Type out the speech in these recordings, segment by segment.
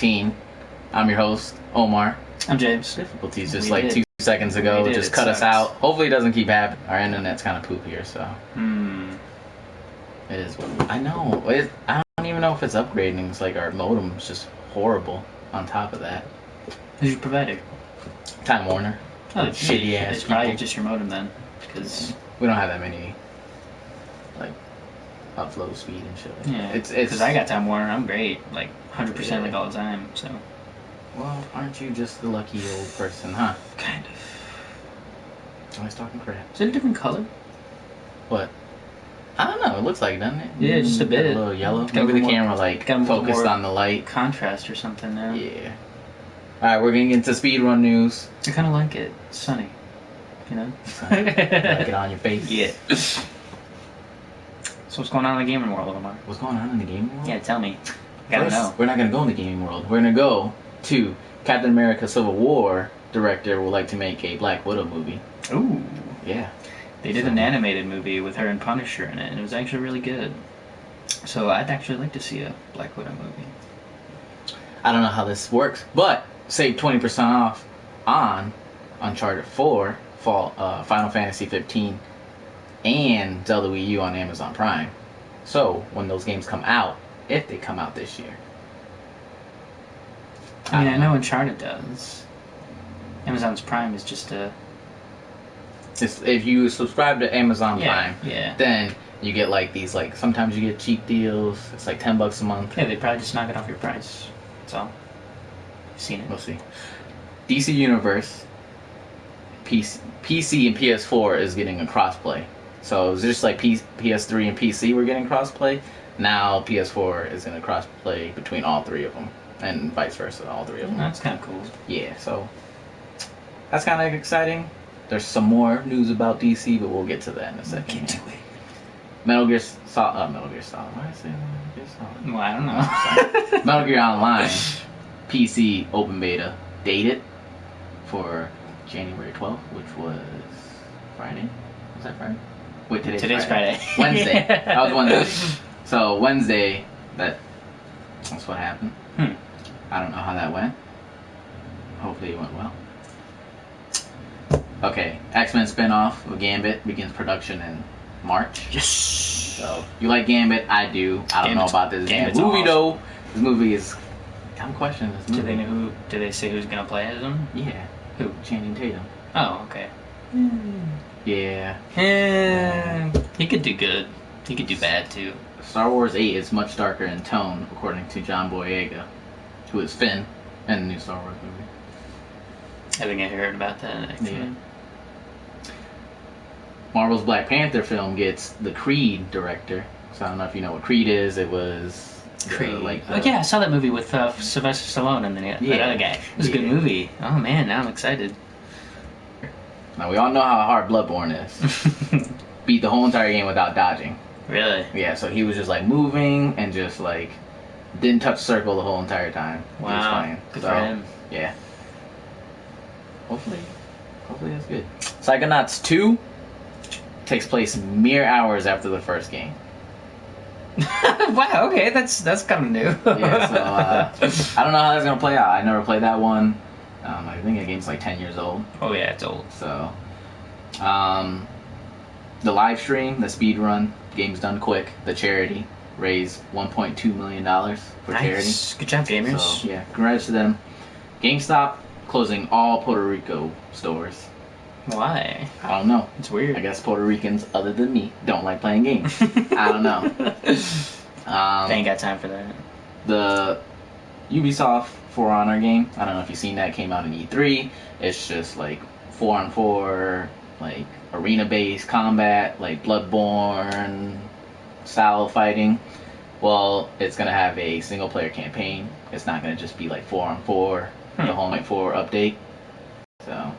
ep.14. I'm your host, Omar. I'm James. Difficulties just 2 seconds ago. Just cut us out. Hopefully it doesn't keep happening. Our internet's kind of poop here, so. It is what I know. I don't even know if it's upgrading. It's like our modem's just horrible on top of that. Who's your provider? Time Warner. Oh, shitty ass. It's probably just your modem then, because we don't have that many like upload speed and shit. Yeah, it's because I got Time Warner. I'm great, like 100% like all the time. So. Well, aren't you just the lucky old person, huh? Kind of. Always talking crap. Is it a different color? What? I don't know. It looks like it, doesn't it? Yeah, just a bit. A little yellow. Maybe the camera focused on the light. Contrast or something now. Yeah. Alright, we're getting into speedrun news. I kind of like it. It's sunny. You know? Like it on your face. Yeah. So what's going on in the gaming world, Omar? What's going on in the gaming world? Yeah, tell me. I gotta know. We're not going to go in the gaming world. We're going to go to Captain America Civil War director would like to make a Black Widow movie. Ooh. Yeah. They did an animated movie with her and Punisher in it, and it was actually really good. So I'd actually like to see a Black Widow movie. I don't know how this works, but save 20% off on Uncharted 4, Final Fantasy 15, and Zelda Wii U on Amazon Prime. So when those games come out, if they come out this year. I mean, I know Uncharted does. Amazon's Prime is just a... If you subscribe to Amazon Prime, yeah. then you get like these, like, sometimes you get cheap deals. It's like $10 a month. Yeah, they probably just knock it off your price. That's all. You've seen it. We'll see. DC Universe, PC and PS4 is getting a crossplay. So it was just like PS3 and PC were getting crossplay. Now PS4 is going to crossplay between all three of them. And vice versa, all three of them. That's kind of cool. Yeah, so that's kind of exciting. There's some more news about DC, but we'll get to that in a second. Get to it. Metal Gear Solid. Why did I say Metal Gear Solid? Well, I don't know. Metal Gear Online PC open beta dated for January 12th, which was Friday. Was that Friday? Wait, today's Friday. Wednesday. That was Wednesday. So Wednesday, that's what happened. I don't know how that went. Hopefully it went well. Okay, X-Men spinoff of Gambit begins production in March. Yes! So, you like Gambit? I do. I don't know about this movie, though. This movie is... I'm questioning this movie. Do they say who's gonna play as him? Yeah. Who? Channing Tatum. Oh, okay. Yeah. He could do good. He could do bad, too. Star Wars 8 is much darker in tone, according to John Boyega, who is Finn in the new Star Wars movie. I think I heard about that, actually. Yeah. Marvel's Black Panther film gets the Creed director. So I don't know if you know what Creed is. It was... Creed. Yeah, I saw that movie with Sylvester Stallone and that other guy. It was a good movie. Oh, man, now I'm excited. Now, we all know how hard Bloodborne is. Beat the whole entire game without dodging. Really? Yeah, so he was just, like, moving and just, like, didn't touch circle the whole entire time. Wow. He was playing. Good for him. Yeah. Hopefully that's good. Psychonauts 2 takes place mere hours after the first game. Wow, okay, that's kind of new. Yeah, so I don't know how that's gonna play out. I never played that one. I think the game's like 10 years old. Oh yeah, it's old. So, the live stream, the speed run, game's done quick. The charity raised $1.2 million for charity. Good job, gamers. So yeah, congrats to them. GameStop closing all Puerto Rico stores. Why? I don't know. It's weird. I guess Puerto Ricans, other than me, don't like playing games. I don't know. They ain't got time for that. The Ubisoft For Honor game, I don't know if you've seen that, came out in E3. It's just like 4-on-4, like arena-based combat, like Bloodborne style fighting. Well, it's going to have a single-player campaign. It's not going to just be like 4-on-4, the whole like 4 update. So,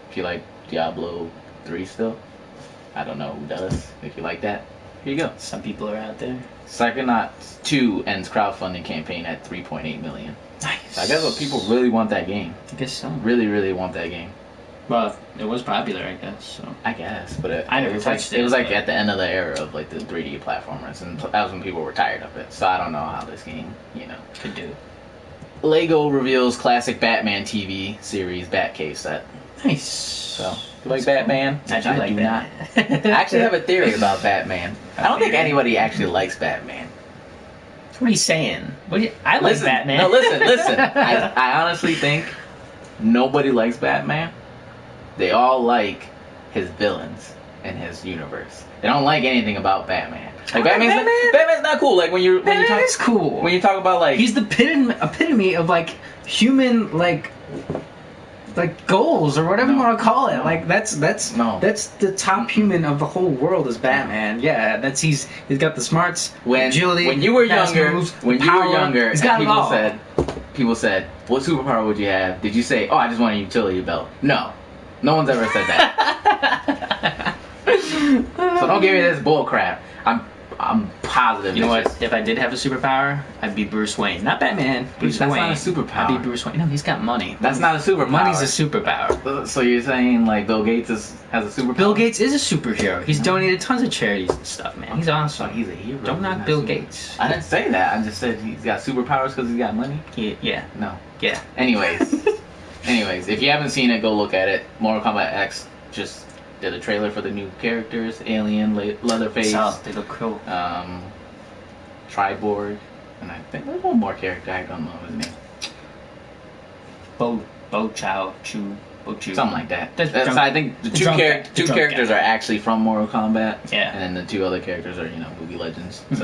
if you like Diablo 3 still, I don't know who does. If you like that, here you go. Some people are out there. Psychonauts 2 ends crowdfunding campaign at $3.8 million. Nice. So I guess what people really want that game. I guess so. Really, really want that game. Well, it was popular, I guess. So. I guess, but I never touched it. It was like at the end of the era of like the 3D platformers, and that was when people were tired of it. So I don't know how this game, could do. Lego reveals classic Batman TV series Batcave set. Nice. So, you like Batman? I do like not. that. I actually have a theory about Batman. I don't think anybody actually likes Batman. What are you saying? I like Batman. No, listen. I honestly think nobody likes Batman. They all like his villains in his universe. They don't like anything about Batman. Like Batman's not cool. Like when you talk, is cool. When you talk about like he's the epitome of like human like goals or whatever you want to call it. Like that's the top human of the whole world is Batman. Yeah, he's got the smarts, agility. When you were younger, moves, he's got people said, "What superpower would you have?" Did you say, "Oh, I just want a utility belt"? No one's ever said that. So don't give me this bull crap. I'm positive. You know what? If I did have a superpower, I'd be Bruce Wayne, not Batman. Bruce That's Wayne. not a superpower. I'd be Bruce Wayne. No, he's got money. That's not a superpower. Money's a superpower. So you're saying like Bill Gates has a superpower? Bill Gates is a superhero. He's donated tons of charities and stuff, man. He's awesome. He's a hero. Don't knock Bill Gates. I didn't say that. I just said he's got superpowers because he's got money. Yeah. No. Yeah. Anyways, if you haven't seen it, go look at it. Mortal Kombat X just did a trailer for the new characters: Alien, Leatherface. They look cool. Triborg, and I think there's one more character. I don't know his name. Bo Chu. Something like that. So I think the two characters are actually from Mortal Kombat. Yeah. And then the two other characters are movie legends. Mm-hmm.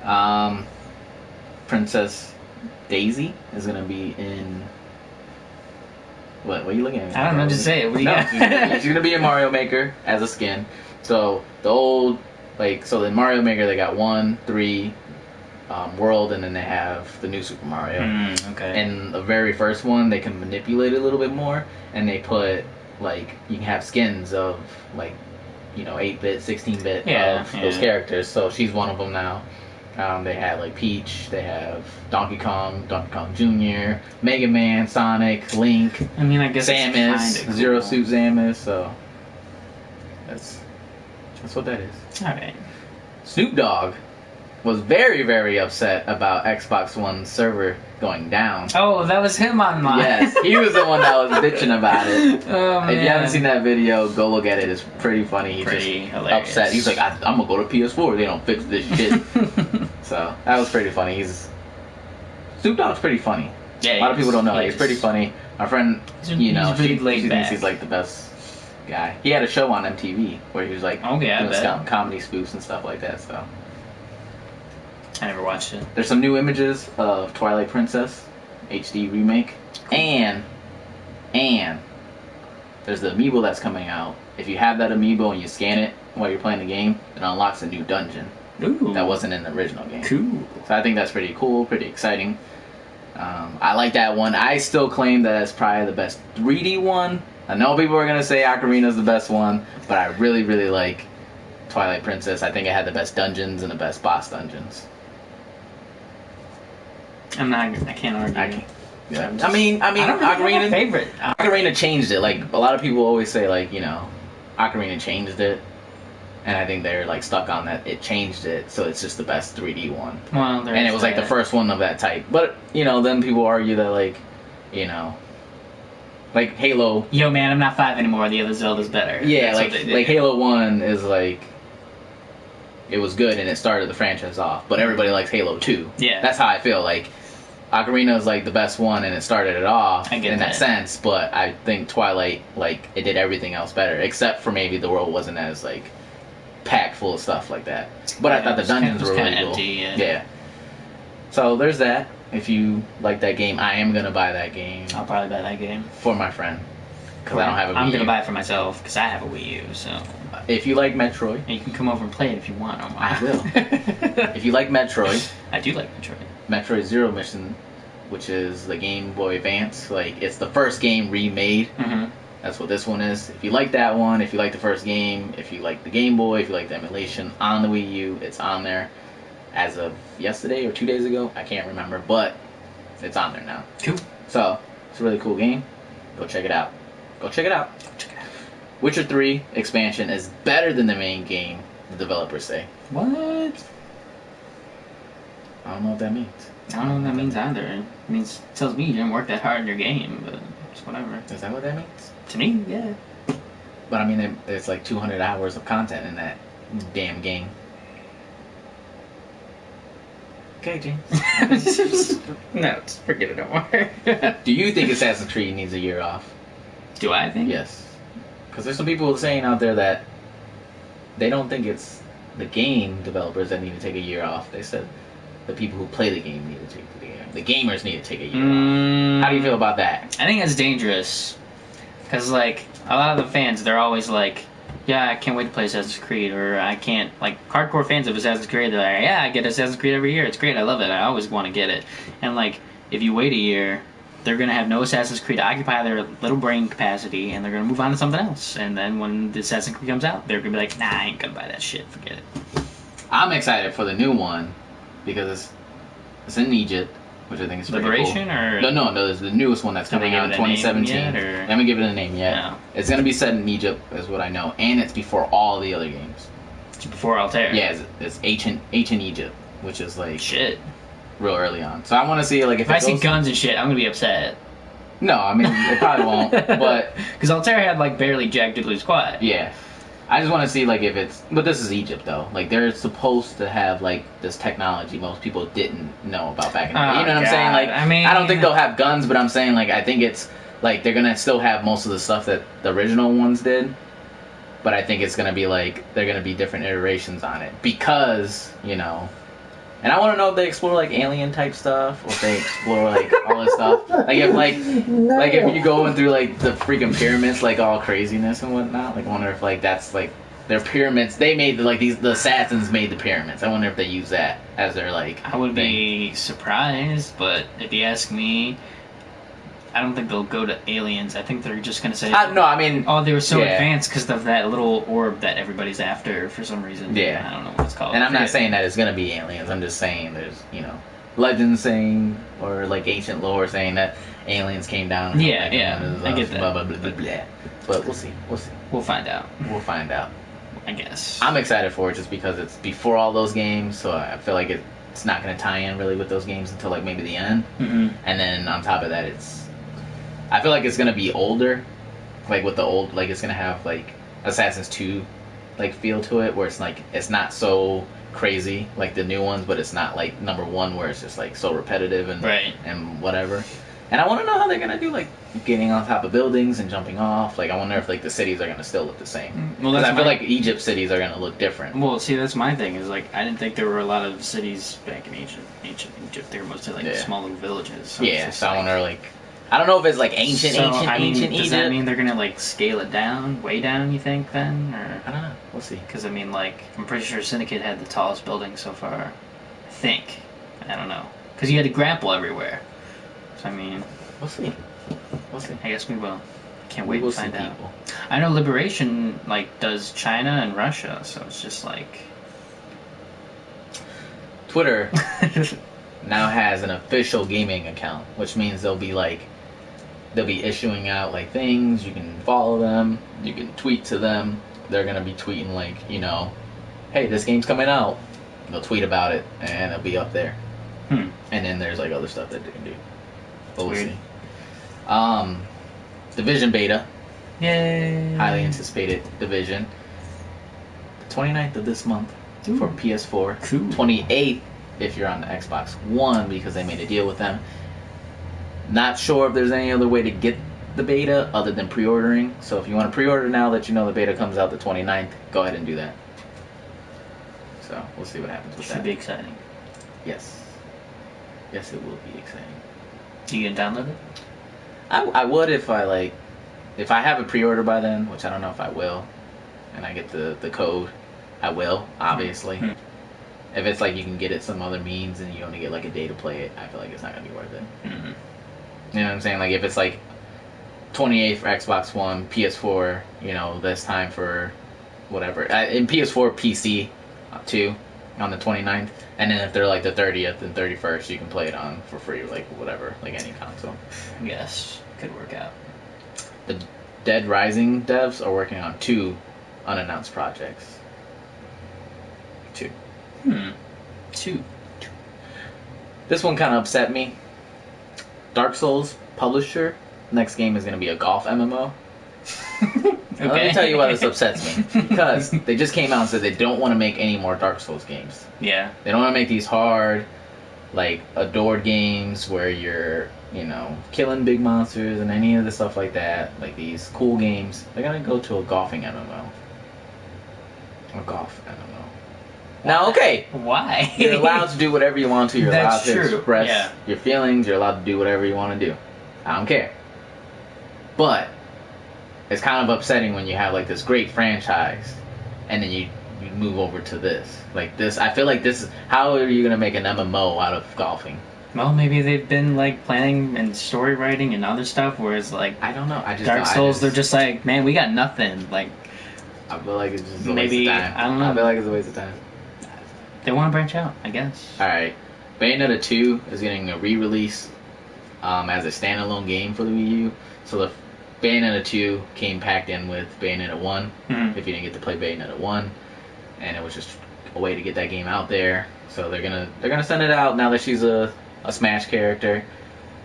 So, Princess Daisy is gonna be in. What are you looking at? I don't know. Just say it. What do you got? She's gonna be in Mario Maker as a skin. So the old. So in Mario Maker they got 1, 3 world, and then they have the new Super Mario. Okay. And the very first one they can manipulate it a little bit more, and they put you can have skins of 8-bit, 16-bit of those characters. So she's one of them now. They have Peach, they have Donkey Kong Jr., Mega Man, Sonic, Link. I mean, I guess Samus, cool. Zero Suit Samus. So that's what that is. All right. Snoop Dogg was very, very upset about Xbox One's server going down. Oh, that was him online. Yes, he was the one that was bitching about it. Oh, man. If you haven't seen that video, go look at it. It's pretty funny. He's pretty just hilarious. upset. He's like, I'm gonna go to PS4. They don't fix this shit. So that was pretty funny. Snoop Dogg's pretty funny. Yeah, a lot of people don't know. He's pretty funny. Our friend, he's she laid thinks he's the best guy. He had a show on MTV where he was doing comedy spoofs and stuff like that. So I never watched it. There's some new images of Twilight Princess HD remake, and there's the amiibo that's coming out. If you have that amiibo and you scan it while you're playing the game, it unlocks a new dungeon. Ooh. That wasn't in the original game. Cool. So I think that's pretty cool, pretty exciting. I like that one. I still claim that that's probably the best 3D one. I know people are gonna say Ocarina's the best one, but I really, really like Twilight Princess. I think it had the best dungeons and the best boss dungeons. I can't argue. I mean, Ocarina. Favorite. Ocarina changed it. A lot of people always say, Ocarina changed it, and I think they're stuck on that. It changed it, so it's just the best 3D one. Well, and it was the first one of that type. But then people argue that Halo. Yo, man, I'm not 5 anymore. The other Zelda's better. Yeah, Halo 1 is it was good and it started the franchise off. But everybody likes Halo 2. Yeah, that's how I feel. Ocarina is the best one and it started it off in that sense, but I think Twilight it did everything else better, except for maybe the world wasn't as packed full of stuff like that. But I thought the dungeons were really cool. Empty, yeah. So there's that. If you like that game, I am gonna buy that game. I'll probably buy that game for my friend because I don't have a Wii U. I'm gonna buy it for myself because I have a Wii U. So if you like Metroid, and you can come over and play it if you want. I will. If you like Metroid, I do like Metroid. Metroid Zero Mission, which is the Game Boy Advance. It's the first game remade. Mm-hmm. That's what this one is. If you like that one, if you like the first game, if you like the Game Boy, if you like the emulation on the Wii U, it's on there as of yesterday or 2 days ago. I can't remember, but it's on there now. Cool. So, it's a really cool game. Go check it out. Witcher 3 expansion is better than the main game, the developers say. What? I don't know what that means. I don't know what that means either. It tells me you didn't work that hard in your game, but it's whatever. Is that what that means? To me, yeah. But I mean, there's like 200 hours of content in that damn game. Okay, James. No, just forget it, don't worry. Do you think Assassin's Creed needs a year off? Do I think? Yes. Because there's some people saying out there that they don't think it's the game developers that need to take a year off. They said the people who play the game need to take the year. The gamers need to take a year off. How do you feel about that? I think that's dangerous. Because, like, a lot of the fans, they're always like, yeah, I can't wait to play Assassin's Creed, or I can't, like, hardcore fans of Assassin's Creed, they're like, yeah, I get Assassin's Creed every year, it's great, I love it, I always want to get it. And, like, if you wait a year, they're going to have no Assassin's Creed to occupy their little brain capacity, and they're going to move on to something else. And then when the Assassin's Creed comes out, they're going to be like, nah, I ain't going to buy that shit, forget it. I'm excited for the new one, because it's in Egypt, which I think is pretty Liberation, cool. or? No, it's the newest one that's coming out in 2017. Yet, or? I haven't given it a name yet. No. It's going to be set in Egypt, is what I know, and it's before all the other games. It's before Altair. Yeah, it's ancient Egypt, which is like shit. Real early on. So I want to see like if I see guns and shit, I'm gonna be upset. No, I mean it probably won't, but because Altair had like barely Jack Diddley squad. Yeah. I just want to see like if it's, but this is Egypt though. Like they're supposed to have like this technology most people didn't know about back in the day. You know what I'm saying? Like I mean, I don't think they'll have guns, but I'm saying like I think it's like they're gonna still have most of the stuff that the original ones did. But I think it's gonna be like they're gonna be different iterations on it because you know. And I want to know if they explore like alien type stuff, or if they explore like all this stuff. Like if you going through like the freaking pyramids, like all craziness and whatnot. Like I wonder if like that's like their pyramids. They made like the assassins made the pyramids. I wonder if they use that as their like. I would be surprised, but if you ask me, I don't think they'll go to aliens. I think they're just gonna say. No, I mean. Oh, they were so advanced because of that little orb that everybody's after for some reason. Yeah. I don't know what it's called. And I'm not saying that it's gonna be aliens. I'm just saying there's legends saying or like ancient lore saying that aliens came down. Yeah, I get that. Blah, blah, blah, blah, blah. But we'll see. We'll find out. I guess. I'm excited for it just because it's before all those games, so I feel like it's not gonna tie in really with those games until like maybe the end. Mm-hmm. And then on top of that, I feel like it's gonna be older, like with the old, like it's gonna have like Assassin's 2 like feel to it, where it's like it's not so crazy like the new ones, but it's not like number one where it's just like so repetitive and and whatever. And I want to know how they're gonna do like getting on top of buildings and jumping off. Like I wonder if like the cities are gonna still look the same. Well, I feel like Egypt cities are gonna look different. Well, see, that's my thing. Is like I didn't think there were a lot of cities back in ancient Egypt. They were mostly like small little villages. So so I wonder like. I don't know if it's like ancient Egypt. Does that mean they're gonna like scale it down, way down? You think then, or I don't know. We'll see. Because I mean, like I'm pretty sure Syndicate had the tallest building so far. I think. I don't know. Because you had to grapple everywhere. So I mean, we'll see. I guess we will. Can't wait to find out. I know Liberation like does China and Russia, so it's just like Twitter now has an official gaming account, which means they'll be issuing out like things. You can follow them. You can tweet to them. They're gonna be tweeting like, hey, this game's coming out. They'll tweet about it and it'll be up there. And then there's like other stuff that they can do. But we'll see. Division beta. Yay! Highly anticipated Division. The 29th of this month for PS4. Cool. 28th if you're on the Xbox One because they made a deal with them. Not sure if there's any other way to get the beta other than pre-ordering. So if you want to pre-order now that you know the beta comes out the 29th, go ahead and do that. So we'll see what happens with that. Should be exciting. Yes. Yes, it will be exciting. You gonna download it? I would if I have a pre-order by then, which I don't know if I will, and I get the code, I will, obviously. If it's like you can get it some other means and you only get like a day to play it, I feel like it's not going to be worth it. You know what I'm saying? Like if it's like 28 for Xbox One, PS4, this time for whatever. In PS4, PC too, on the 29th. And then if they're like the 30th and 31st, you can play it on for free, like whatever, like any console. Yes, could work out. The Dead Rising devs are working on 2 unannounced projects. 2. 2. This one kind of upset me. Dark Souls publisher. Next game is going to be a golf MMO. Okay. Now, let me tell you why this upsets me. Because they just came out and said they don't want to make any more Dark Souls games. Yeah. They don't want to make these hard, like, adored games where you're, you know, killing big monsters and any of the stuff like that. Like, these cool games. They're going to go to a golfing MMO. A golf MMO. Now, okay. Why? You're allowed to do whatever you want to. You're That's allowed to true. express Yeah. your feelings. You're allowed to do whatever you want to do. I don't care. But it's kind of upsetting when you have like this great franchise and then you move over to this. Like this, I feel like this is, how are you going to make an MMO out of golfing? Well, maybe they've been like planning and story writing and other stuff, whereas like I don't know. I just Dark Souls, they're just like, man, we got nothing. Like I feel like it's just a maybe, waste of time. I don't know. I feel like it's a waste of time. they want to branch out, I guess. Alright. Bayonetta 2 is getting a re-release as a standalone game for the Wii U. So the Bayonetta 2 came packed in with Bayonetta 1, Mhm. if you didn't get to play Bayonetta 1. And it was just a way to get that game out there. So they're gonna send it out now that she's a Smash character.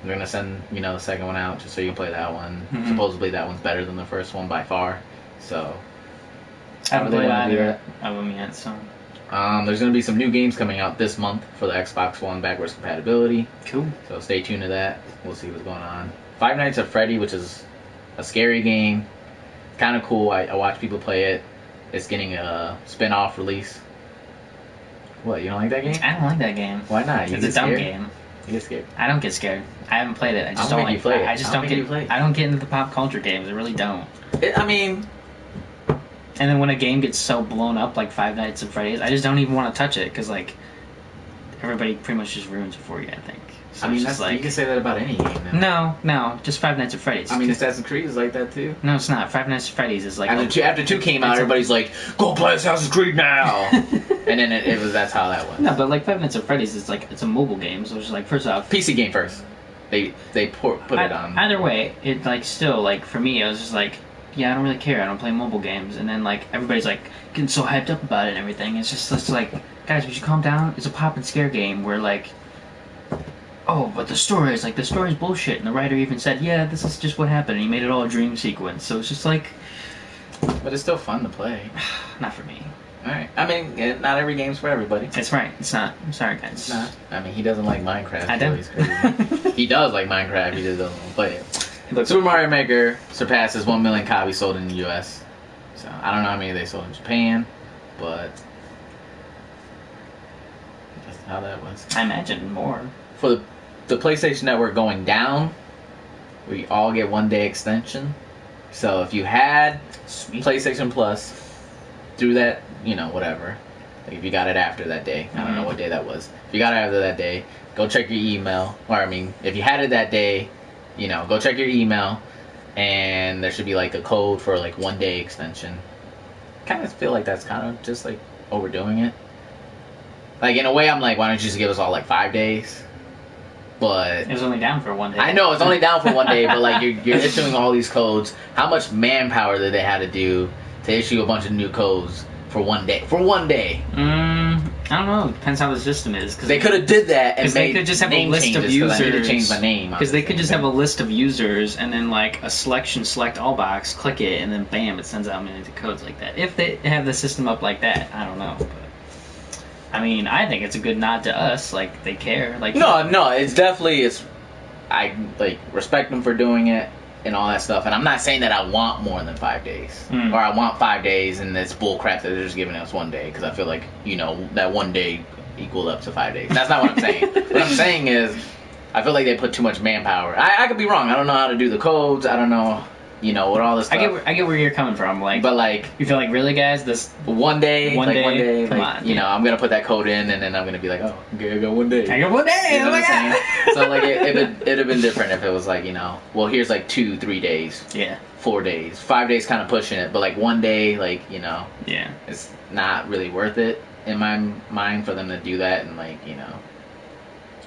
They're gonna send, you know, the second one out just so you can play that one. Mhm. Supposedly that one's better than the first one by far. So I haven't They played wanna do either of them yet, so there's going to be some new games coming out this month for the Xbox One backwards compatibility. cool. So stay tuned to that. We'll see what's going on. Five Nights at Freddy, which is a scary game. Kind of cool. I watch people play it. It's getting a spin-off release. What, you don't like that game? I don't like that game. Why not? You It's a get dumb scared? game. You get scared. I don't get scared. I haven't played it. I just I'll don't make you like. play it. I just I'll don't make get. you play it. I don't get into the pop culture games. I really don't. I mean, And then when a game gets so blown up like Five Nights at Freddy's, I just don't even want to touch it because like everybody pretty much just ruins it for you. I think. So I mean, it's that's, just you can say that about any game now. no, just Five Nights at Freddy's. I mean, Assassin's Creed is like that too. no, it's not. Five Nights at Freddy's is like After two came out, it's a- everybody's like, "Go play Assassin's Creed now!" And then it was that's how that was. no, but like Five Nights at Freddy's is like it's a mobile game, so it's just like first off, PC game first. They put it on. Either way, it like still like for me, I was just like, yeah, I don't really care. I don't play mobile games, and then like everybody's like getting so hyped up about it and everything. It's like, guys, we should calm down. It's a pop and scare game where like, oh, but the story's bullshit, and the writer even said, yeah, this is just what happened, and he made it all a dream sequence. So it's just like, But it's still fun to play. not for me. Alright. I mean, not every game's for everybody. It's right. It's not. I'm sorry, guys. It's not. I mean, he doesn't like Minecraft. I so don't. He's crazy. He does like Minecraft. He just doesn't want to play it. Look, Super Mario Maker surpasses 1 million copies sold in the U.S. So I don't know how many they sold in Japan, but that's how that was. I imagine more. For the PlayStation Network going down, we all get 1 day extension. So if you had Sweet. PlayStation Plus through that, you know, whatever. Like if you got it after that day, I don't know what day that was. If you got it after that day, go check your email. Or I mean, if you had it that day, you know, go check your email, and there should be like a code for like 1 day extension. Kind of feel like that's kind of just like overdoing it. Like in a way, I'm like, why don't you just give us all like 5 days? But It was only down for 1 day. I know it's only down for 1 day, but like you're issuing all these codes. How much manpower did they have to do to issue a bunch of new codes for 1 day? For 1 day, I don't know. Depends how the system is. Cause they could have did that and Because they made could just have a name list of changes, 'cause I need to users. change my name. Because they could just have a list of users and then like a select all box, click it, and then bam, it sends out millions of codes like that. If they have the system up like that, I don't know. But I mean, I think it's a good nod to us. Like they care. Like No, it's definitely I like respect them for doing it and all that stuff. And I'm not saying that I want more than 5 days or I want 5 days and it's bull crap that they're just giving us 1 day because I feel like that 1 day equal up to 5 days. That's not what I'm saying. What I'm saying is I feel like they put too much manpower. I could be wrong. I don't know how to do the codes. I don't know, what all this stuff. I get where you're coming from. Like, But like you feel like really, guys, this 1 day, One day, come like, on, I'm gonna put that code in and then I'm gonna be like, oh, okay, I got 1 day. I got 1 day. You know Oh my what I'm god. saying? So like it'd have been different if it was like, well, here's like 2-3 days, Yeah. 4 days, 5 days, kind of pushing it, but like 1 day, like Yeah. it's not really worth it in my mind for them to do that and like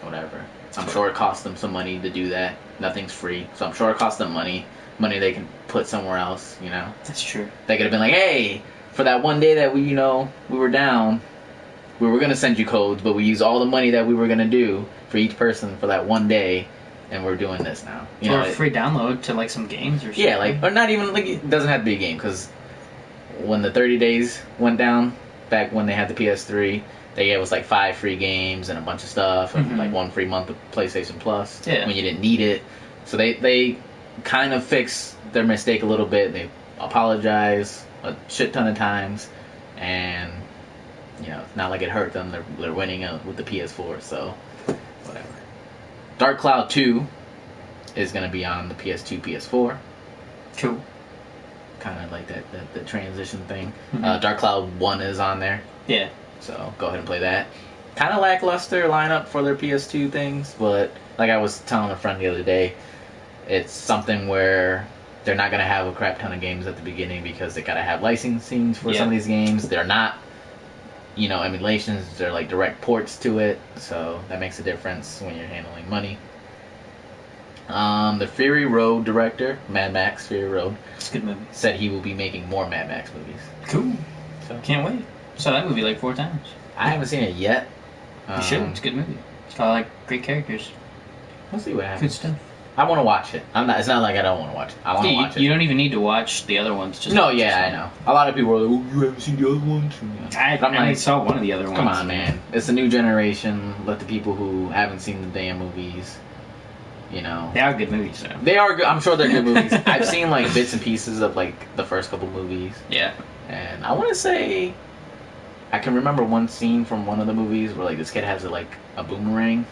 whatever. I'm sure it costs them some money to do that. Nothing's free, so I'm sure it costs them money they can put somewhere else. That's true. They could have been like, hey, for that 1 day that we were down, we were gonna send you codes, but we used all the money that we were gonna do for each person for that one day, and we're doing this now. You or know, a free download to like some games or something. yeah, like, or not even like, it doesn't have to be a game, because when the 30 days went down back when they had the PS3, they gave us like 5 free games and a bunch of stuff, and like 1 free month of PlayStation Plus when you didn't need it. So they kind of fixed their mistake a little bit. They apologized a shit ton of times, and you know, it's not like it hurt them. They're winning with the PS4, so whatever. Dark Cloud 2 is going to be on the PS2, PS4. Cool. Kind of like the transition thing. Dark Cloud 1 is on there. Yeah. So go ahead and play that. Kind of lackluster lineup for their PS2 things, but like I was telling a friend the other day, it's something where they're not going to have a crap ton of games at the beginning because they got to have licensing for some of these games. They're not, you know, emulations. They're like direct ports to it, so that makes a difference when you're handling money. The Fury Road director, Mad Max Fury Road, it's a good movie, said he will be making more Mad Max movies. Cool. So can't wait. Saw that movie like 4 times. I haven't seen it yet. You should. It's a good movie. It's got like great characters. We'll see what happens. Good stuff. I want to watch it. It's not like I don't want to watch it. I want to watch it. You don't even need to watch the other ones. Just no, yeah, I know. A lot of people are like, "Oh, you haven't seen the other ones." I only saw one of the other ones. Come on, man. It's a new generation. Let the people who haven't seen the damn movies, you know. They are good movies, though. They are good. I'm sure they're good movies. I've seen like bits and pieces of like the first couple movies. Yeah. And I want to say, I can remember one scene from one of the movies where like this kid has a boomerang,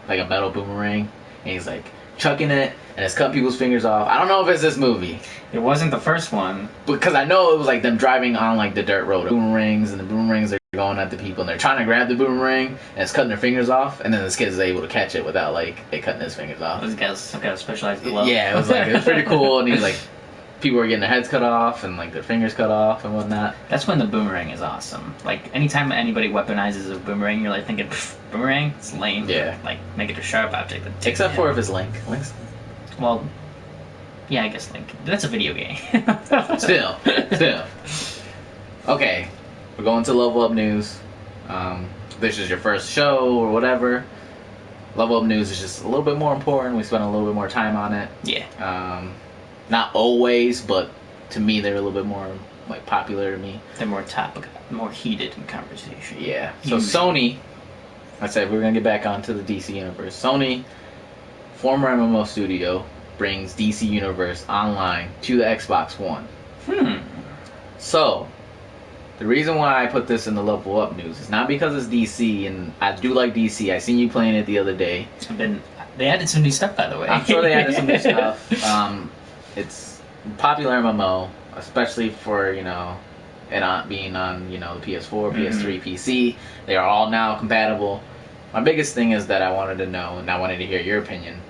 like a metal boomerang, and he's like chucking it, and it's cutting people's fingers off. I don't know if it's this movie. It wasn't the first one. Because I know it was like them driving on like the dirt road. Boomerangs, and the boomerangs are going at the people, and they're trying to grab the boomerang, and it's cutting their fingers off, and then this kid is able to catch it without like it cutting his fingers off. This guy's some kind of specialized glove. Yeah, it was pretty cool, and he's like, people were getting their heads cut off, and like their fingers cut off, and whatnot. That's when the boomerang is awesome. Like, anytime anybody weaponizes a boomerang, you're like thinking, boomerang? It's lame. Yeah. Like, make it a sharp object. Except for if it's Link. Link's... Well, yeah, I guess Link. That's a video game. Still. Okay, we're going to Level Up News. This is your first show or whatever. Level Up News is just a little bit more important. We spent a little bit more time on it. Yeah. Not always, but to me, they're a little bit more like popular to me. They're more topic, more heated in conversation. Yeah. So Sony, I said we're gonna get back onto the DC universe. Sony, former MMO studio, brings DC Universe online to the Xbox One. So, the reason why I put this in the Level Up News is not because it's DC, and I do like DC. I seen you playing it the other day. They added some new stuff, by the way. I'm sure they added some new stuff. It's popular MMO, especially for, you know, it being on, you know, the PS4, PS3, PC. They are all now compatible. My biggest thing is that I wanted to know, and I wanted to hear your opinion.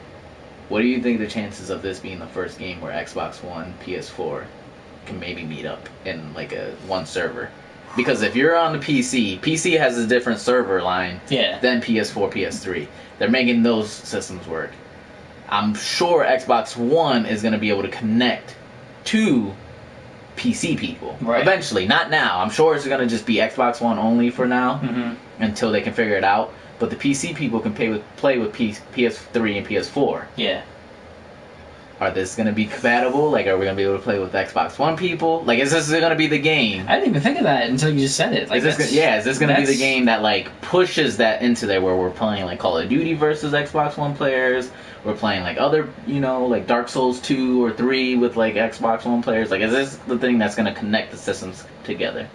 What do you think the chances of this being the first game where Xbox One, PS4 can maybe meet up in like a one server? Because if you're on the PC has a different server line than PS4, PS3. They're making those systems work. I'm sure Xbox One is going to be able to connect to PC people eventually. Not now. I'm sure it's going to just be Xbox One only for now until they can figure it out. But the PC people can play with PS3 and PS4. Yeah. Are this going to be compatible? Like, are we going to be able to play with Xbox One people? Like, is this going to be the game? I didn't even think of that until you just said it. Like, is this going to be the game that, like, pushes that into there where we're playing, like, Call of Duty versus Xbox One players? We're playing, like, other, you know, like, Dark Souls 2 or 3 with, like, Xbox One players? Like, is this the thing that's going to connect the systems together?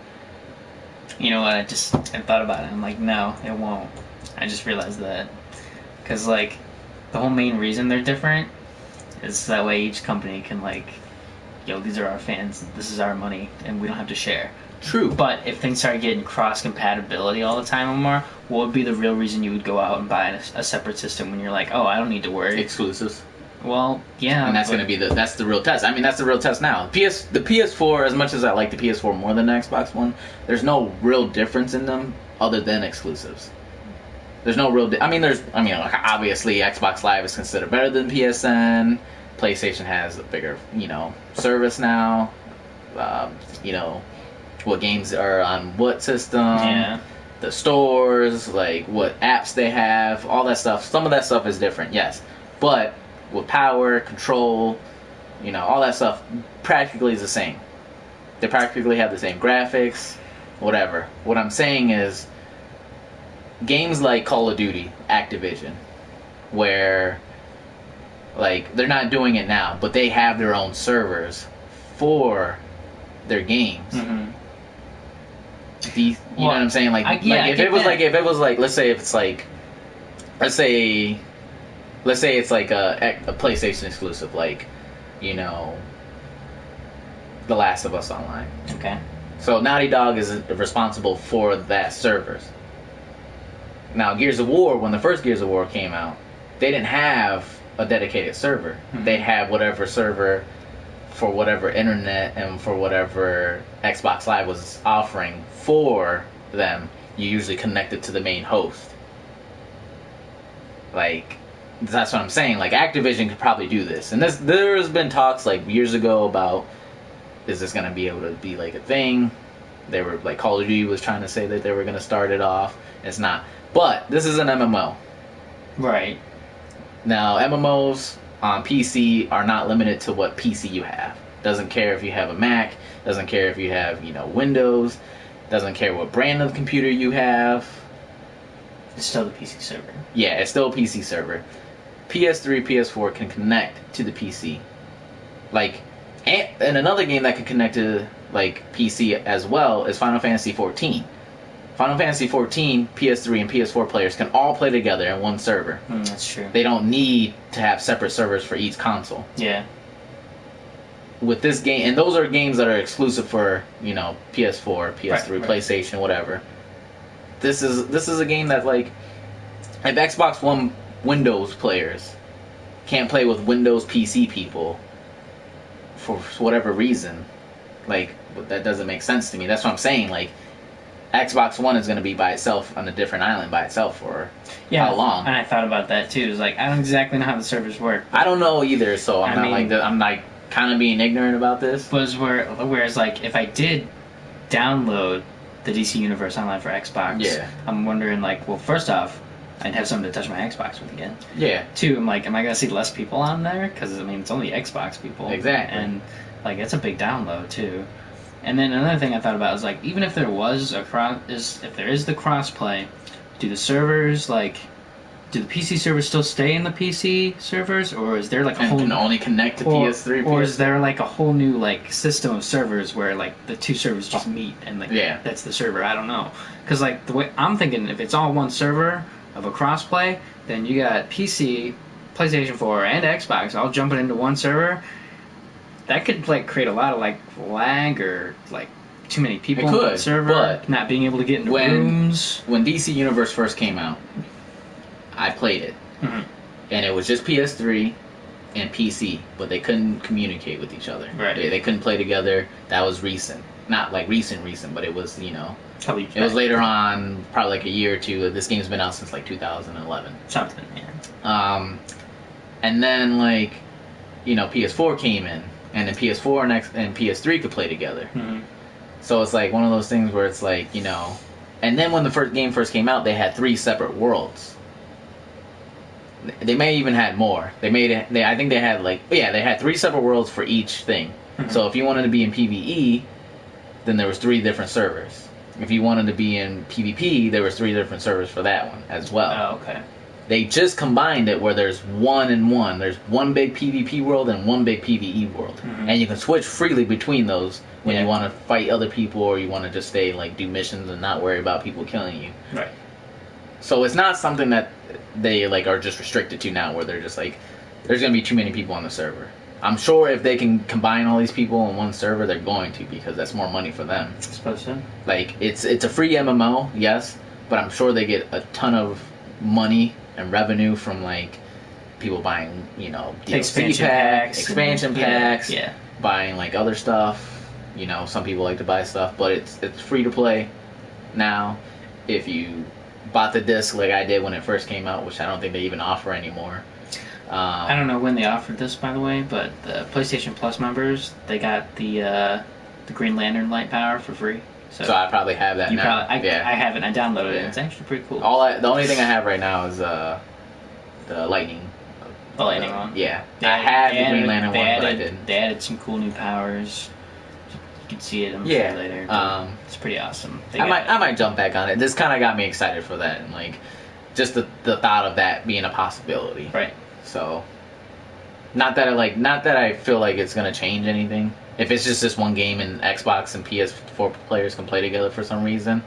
You know what? I thought about it. I'm like, no, it won't. I just realized that. Because, like, the whole main reason they're different is that way each company can, like, yo, these are our fans, this is our money, and we don't have to share. True. But if things start getting cross-compatibility all the time anymore, what would be the real reason you would go out and buy a separate system when you're like, oh, I don't need to worry? Exclusives. Well, yeah. And that's going to be that's the real test. I mean, that's the real test now. The PS4, as much as I like the PS4 more than the Xbox One, there's no real difference in them other than exclusives. There's no real... like, obviously, Xbox Live is considered better than PSN. PlayStation has a bigger, you know, service now. You know, what games are on what system. Yeah. the stores, like what apps they have, all that stuff. Some of that stuff is different, yes, but with power, control, all that stuff practically is the same. They practically have the same graphics, whatever. What I'm saying is, games like Call of Duty, Activision, where like they're not doing it now, but they have their own servers for their games. Mm-hmm. You know what I'm saying? If it was like, let's say it's like a PlayStation exclusive, like, The Last of Us Online. Okay. So Naughty Dog is responsible for that servers. Now, Gears of War, when the first Gears of War came out, they didn't have a dedicated server. Mm-hmm. They had whatever server for whatever internet and for whatever Xbox Live was offering for them. You usually connect it to the main host. Like, that's what I'm saying. Like, Activision could probably do this. And there's been talks, like, years ago about, is this going to be able to be, like, a thing? They were, like, Call of Duty was trying to say that they were going to start it off. It's not. But, this is an MMO. Right. Now, MMOs on PC are not limited to what PC you have. Doesn't care if you have a Mac. Doesn't care if you have, Windows. Doesn't care what brand of computer you have. It's still the PC server. Yeah, it's still a PC server. PS3, PS4 can connect to the PC. Like, and another game that can connect to, like, PC as well is Final Fantasy 14. Final Fantasy 14, PS3 and PS4 players can all play together in one server. That's true. They don't need to have separate servers for each console. Yeah. With this game, and those are games that are exclusive for, PS4, PS3, right. PlayStation, whatever. This is a game that, like, if Xbox One Windows players can't play with Windows PC people for whatever reason, like, that doesn't make sense to me. That's what I'm saying. Like, Xbox One is going to be by itself on a different island by itself for how long? And I thought about that too. It's like, I don't exactly know how the servers work. I don't know either, so I'm like kind of being ignorant about this. But whereas like if I did download the DC Universe Online for Xbox, yeah. I'm wondering like, well, first off, I'd have something to touch my Xbox with again. Yeah. Two, I'm like, am I going to see less people on there? Because I mean, it's only Xbox people. Exactly. And like, it's a big download too. And then another thing I thought about was like, even if there was if there is the crossplay, do the servers do the PC servers still stay in the PC servers, or is there like a whole can only connect to PS3, or is there like a whole new like system of servers where like the two servers just meet and like that's the server? I don't know, because like the way I'm thinking, if it's all one server of a crossplay, then you got PC, PlayStation 4, and Xbox all jumping into one server. That could like create a lot of like lag or like too many people on the server, but not being able to get into rooms. When DC Universe first came out, I played it, and it was just PS3 and PC, but they couldn't communicate with each other. Right. They couldn't play together. That was recent, not like recent, but it was it was later on, probably like a year or two. This game's been out since like 2011. Something, yeah. And then like PS4 came in. And then PS4 and PS3 could play together. Mm-hmm. So it's like one of those things where it's like, And then when the game first came out, they had 3 separate worlds. They may even had more. I think they had they had 3 separate worlds for each thing. Mm-hmm. So if you wanted to be in PvE, then there was 3 different servers. If you wanted to be in PvP, there was 3 different servers for that one as well. Oh, okay. They just combined it where there's 1 and 1. There's one big PvP world and one big PvE world. Mm-hmm. And you can switch freely between those when you want to fight other people or you want to just stay do missions and not worry about people killing you. Right. So it's not something that they are just restricted to now where they're just there's going to be too many people on the server. I'm sure if they can combine all these people in one server, they're going to, because that's more money for them. I suppose so. It's a free MMO, yes, but I'm sure they get a ton of money and revenue from people buying DLC expansion packs, buying other stuff. Some people like to buy stuff, but it's free to play now. If you bought the disc like I did when it first came out, which I don't think they even offer anymore. I don't know when they offered this, by the way, but the PlayStation Plus members, they got the Green Lantern light power for free. So I probably have that now. I haven't. I downloaded it. It's actually pretty cool. The only thing I have right now is the lightning. The lightning one. Yeah, I had the Green Lantern one, but I didn't. They added some cool new powers. You can see it later. It's pretty awesome. I might jump back on it. This kind of got me excited for that, and like just the thought of that being a possibility. Right. So, not that I feel like it's gonna change anything. If it's just this one game and Xbox and PS4 players can play together for some reason,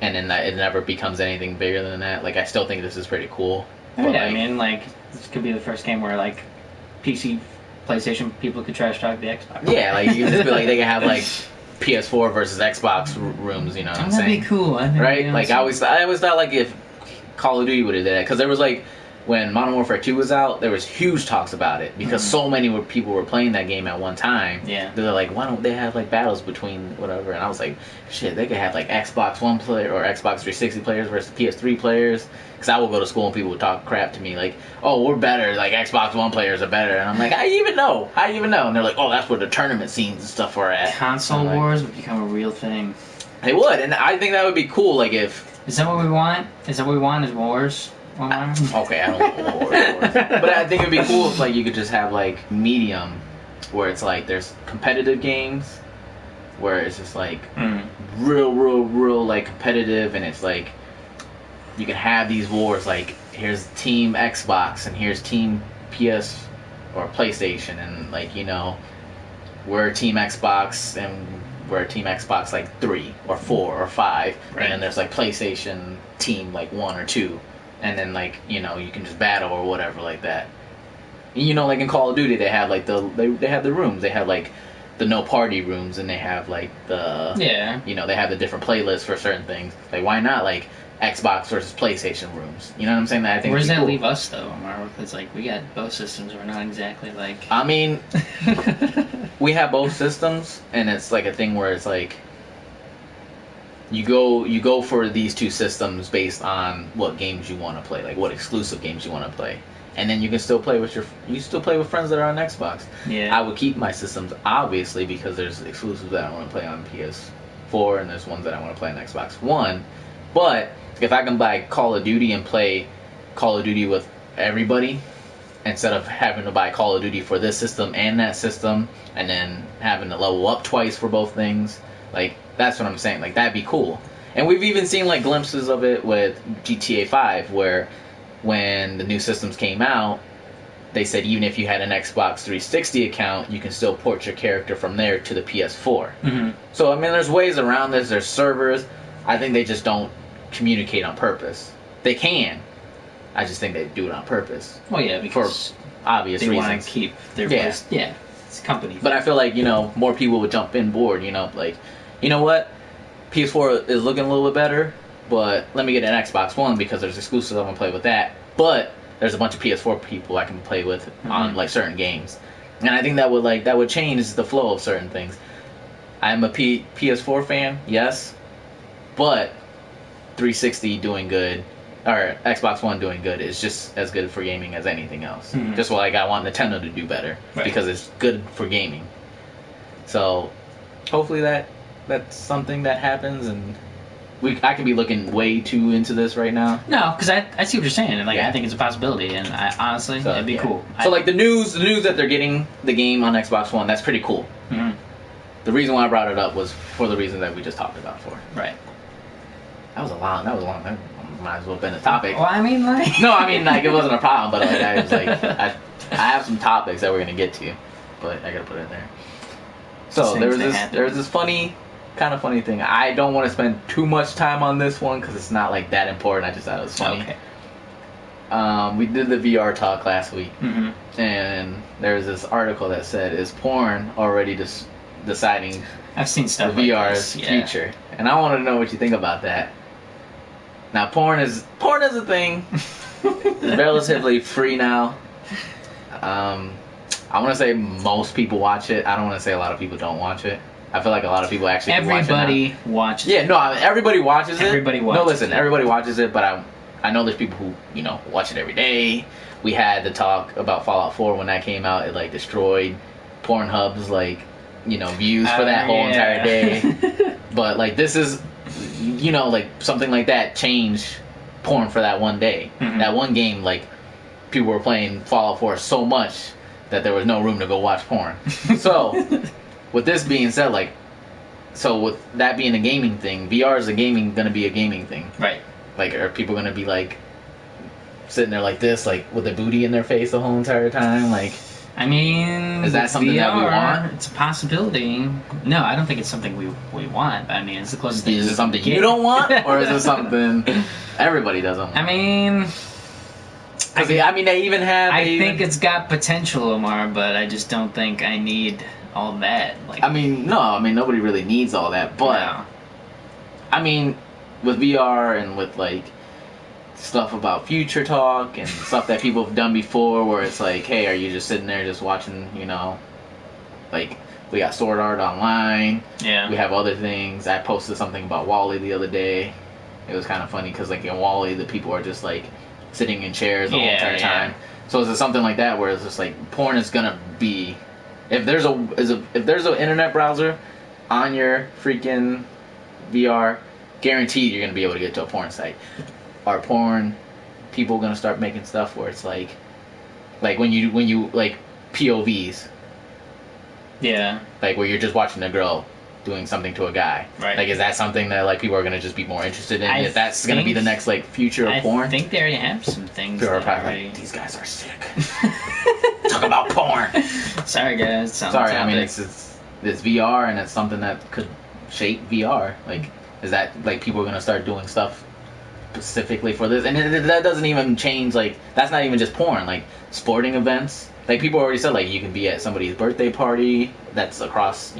and then it never becomes anything bigger than that, like I still think this is pretty cool. Yeah, I mean, like this could be the first game where like PC, PlayStation people could trash talk the Xbox. Yeah, like you could just be like they could have like PS4 versus Xbox rooms. You know what I'm saying? That'd be cool. Right? Like I always thought like if Call of Duty would have did that, because there was like when Modern Warfare 2 was out, there was huge talks about it because so many people were playing that game at one time. Yeah. They're like, why don't they have like battles between whatever? And I was like, shit, they could have like Xbox One player or Xbox 360 players versus PS3 players. Because I would go to school and people would talk crap to me like, oh, we're better. Like Xbox One players are better. And I'm like, how do you even know? How do you even know? And they're like, oh, that's where the tournament scenes and stuff are at. Console wars would become a real thing. They would, and I think that would be cool. Like if is that what we want? Is that what we want? Is wars? Okay, I don't know wars. But I think it'd be cool if like you could just have like medium, where it's like there's competitive games, where it's just like real like competitive, and it's like you can have these wars. Like here's Team Xbox and here's Team PS or PlayStation, and like we're Team Xbox and we're Team Xbox like 3 or 4 or 5, right. And then there's like PlayStation Team like 1 or 2. And then like you can just battle or whatever like that. Like in Call of Duty they have like they have the rooms. They have like the no party rooms, and they have like the they have the different playlists for certain things. Like why not like Xbox versus PlayStation rooms? You know what I'm saying? That I think. Where does that leave us though, Omar? Because like we got both systems. We're not exactly like. I mean, we have both systems, and it's like a thing where it's like. You go for these two systems based on what games you want to play, like what exclusive games you want to play, and then you can still play with friends that are on Xbox. Yeah. I would keep my systems obviously because there's exclusives that I want to play on PS4 and there's ones that I want to play on Xbox One. But if I can buy Call of Duty and play Call of Duty with everybody, instead of having to buy Call of Duty for this system and that system, and then having to level up twice for both things, like. That's what I'm saying. Like, that'd be cool. And we've even seen, like, glimpses of it with GTA 5, where when the new systems came out, they said even if you had an Xbox 360 account, you can still port your character from there to the PS4. Mm-hmm. So, I mean, there's ways around this. There's servers. I think they just don't communicate on purpose. They can. I just think they do it on purpose. Well, yeah, because for obvious reasons. They want to keep their place. Yeah, it's a company. But I feel like, more people would jump in board, like... You know what? PS4 is looking a little bit better, but let me get an Xbox One because there's exclusives I want to play with that. But there's a bunch of PS4 people I can play with on like certain games, and I think that would change the flow of certain things. I'm a PS4 fan, yes, but 360 doing good or Xbox One doing good is just as good for gaming as anything else. Mm-hmm. Just like I want Nintendo to do better because it's good for gaming. So hopefully that's something that happens, and I can be looking way too into this right now. No, because I see what you're saying, and I think it's a possibility, and honestly, it'd be cool. So like the news that they're getting the game on Xbox One, that's pretty cool. Mm-hmm. The reason why I brought it up was for the reason that we just talked about before. Right. That was long. That might as well have been a topic. Well, I mean, like... No, I mean, like, it wasn't a problem, but like, I was like, I have some topics that we're going to get to, but I got to put it there. So there was this kind of funny thing. I don't want to spend too much time on this one because it's not like that important. I just thought it was funny. Okay. We did the VR talk last week, and there was this article that said, "Is porn already deciding?" I've seen stuff VR's like future, and I want to know what you think about that. Now, porn is a thing. It's relatively free now. I want to say most people watch it. I don't want to say a lot of people don't watch it. I feel like a lot of people actually everybody watches it. Yeah, no, everybody watches it. Everybody watches it. No, listen, everybody watches it, but I know there's people who, watch it every day. We had the talk about Fallout 4 when that came out. It, destroyed Pornhub's, views for that whole entire day. But like this is, like something like that changed porn for that one day. Mhm. That one game, like people were playing Fallout 4 so much that there was no room to go watch porn. So with this being said, like, so with that being a gaming thing, VR is gonna be a gaming thing. Right. Like, are people gonna be like sitting there like this, like with their booty in their face the whole entire time? Like, I mean, is that something VR, that we want? It's a possibility. No, I don't think it's something we want. But I mean, it's the closest thing. Is it something you don't want, or is it something everybody doesn't want? I mean, they even have. I think it's got potential, Omar, but I just don't think I need all that. Like, nobody really needs all that, but no. I mean, with VR and with like stuff about future talk and stuff that people have done before, where it's like, hey, are you just sitting there just watching? Like we got Sword Art Online. Yeah. We have other things. I posted something about Wall-E the other day. It was kind of funny because like in Wall-E, the people are just like sitting in chairs the whole entire time. So is it something like that where it's just like porn is gonna be, if there's an internet browser on your freaking VR, guaranteed you're gonna be able to get to a porn site. Are porn people gonna start making stuff where it's like when you like POVs, Yeah. like where you're just watching a girl doing something to a guy, Right. Like, is that something that like people are gonna just be more interested in? I If that's gonna be the next like future of porn? I think they already have some things. People are that probably already... like, these guys are sick. Talk about porn. Sorry, guys. Sorry, I mean it's VR and it's something that could shape VR. Like, is that like people are gonna start doing stuff specifically for this? And that doesn't even change. Like, that's not even just porn. Like sporting events. Like people already said, like you can be at somebody's birthday party that's across,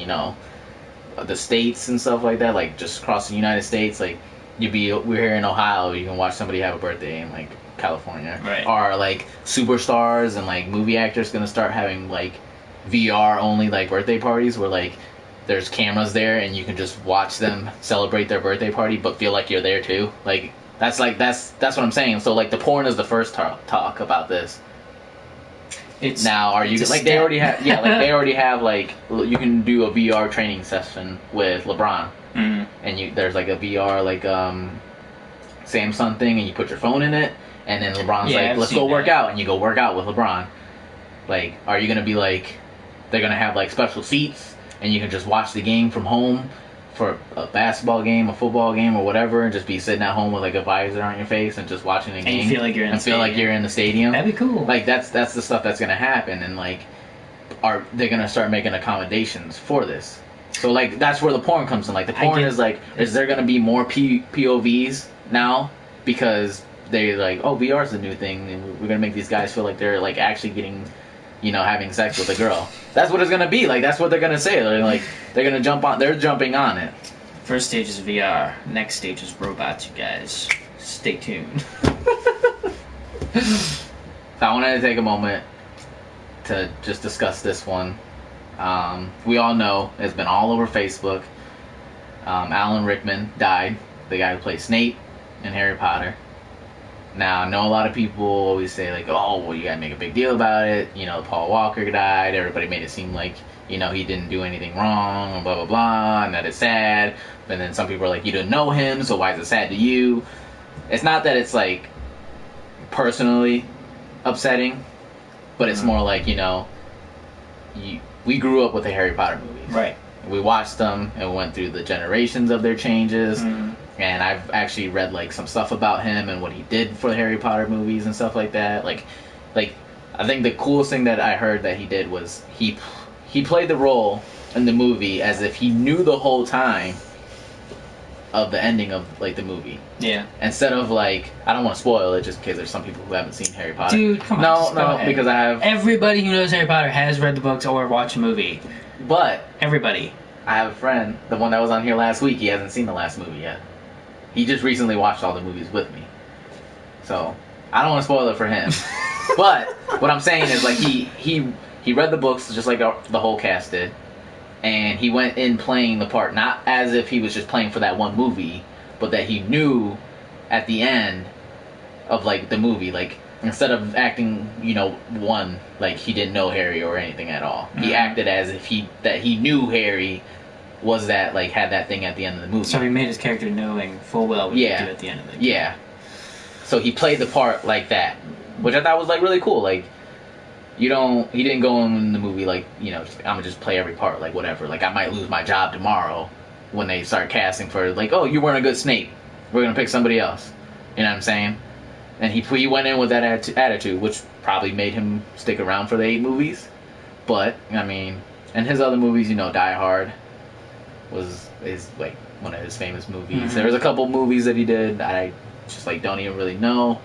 the states and stuff like that. Like just across the United States. Like we're here in Ohio. You can watch somebody have a birthday in like California. Right. Or like superstars and like movie actors gonna start having like VR only like birthday parties where like there's cameras there and you can just watch them celebrate their birthday party but feel like you're there too. Like that's what I'm saying. So like the porn is the first talk about this. Now are you like they already have they already have like you can do a VR training session with LeBron. Mm. And there's like a VR like Samsung thing and you put your phone in it and then LeBron's like, let's go work out, and you go work out with LeBron. Like, are you gonna be like, they're gonna have like special seats and you can just watch the game from home for a basketball game, a football game, or whatever, and just be sitting at home with like a visor on your face and just watching the game. And you feel like you're in the stadium. That'd be cool. Like that's the stuff that's gonna happen, and like, are they gonna start making accommodations for this? So like that's where the porn comes in. Like the porn is like, is there gonna be more POVs now because they're like, oh, VR is the new thing, and we're gonna make these guys feel like they're like actually getting, having sex with a girl. That's what it's gonna be. Like that's what they're gonna say. They're like they're gonna jump on. They're jumping on it. First stage is VR. Next stage is robots. You guys, stay tuned. I wanted to take a moment to just discuss this one. We all know it's been all over Facebook. Alan Rickman died, the guy who played Snape in Harry Potter. Now, I know a lot of people always say, like, oh, well, you gotta make a big deal about it. Paul Walker died. Everybody made it seem like, he didn't do anything wrong, and blah, blah, blah, and that it's sad. But then some people are like, you didn't know him, so why is it sad to you? It's not that it's, like, personally upsetting, but it's more like, we grew up with the Harry Potter movies. Right. We watched them and went through the generations of their changes. Mm. And I've actually read like some stuff about him and what he did for the Harry Potter movies and stuff like that. Like I think the coolest thing that I heard that he did was he played the role in the movie as if he knew the whole time of the ending of like the movie. Yeah. Instead of like, I don't want to spoil it just in case there's some people who haven't seen Harry Potter. Dude, come on. No, because I have. Everybody who knows Harry Potter has read the books or watched a movie. But everybody. I have a friend, the one that was on here last week. He hasn't seen the last movie yet. He just recently watched all the movies with me. So I don't want to spoil it for him. But what I'm saying is like he read the books just like the whole cast did, and he went in playing the part not as if he was just playing for that one movie, but that he knew at the end of like the movie, like instead of acting like he didn't know Harry or anything at all, he acted as if he knew Harry was that like had that thing at the end of the movie. So he made his character knowing full well what he would do at the end of the game. Yeah. So he played the part like that, which I thought was like really cool. Like, he didn't go in the movie like, you know, I'm gonna just play every part, like whatever. Like, I might lose my job tomorrow when they start casting for like, oh, you weren't a good Snape, we're gonna pick somebody else. You know what I'm saying? And he went in with that attitude, which probably made him stick around for the 8 movies. But I mean, and his other movies, you know, Die Hard is like one of his famous movies. Mm-hmm. There was a couple movies that he did that I just like don't even really know.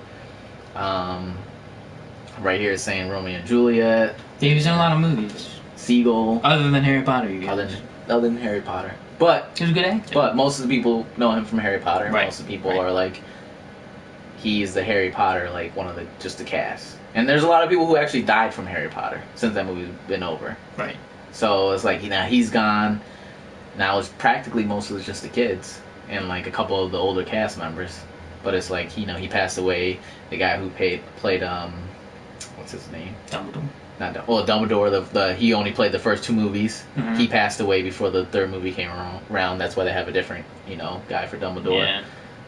Right here it's saying Romeo and Juliet. Yeah, he was in a lot of movies. Seagull. Other than Harry Potter, you guys. Other than Harry Potter. But he was a good actor. But most of the people know him from Harry Potter. Right. Most of the people are like, he's the Harry Potter, like one of the cast. And there's a lot of people who actually died from Harry Potter since that movie's been over. Right. So it's like, you know, he's gone. Now it's practically mostly just the kids and like a couple of the older cast members. But it's like, you know, he passed away. The guy who played what's his name? Dumbledore. Dumbledore. He only played the first 2 movies. Mm-hmm. He passed away before the 3rd movie came around. That's why they have a different, you know, guy for Dumbledore.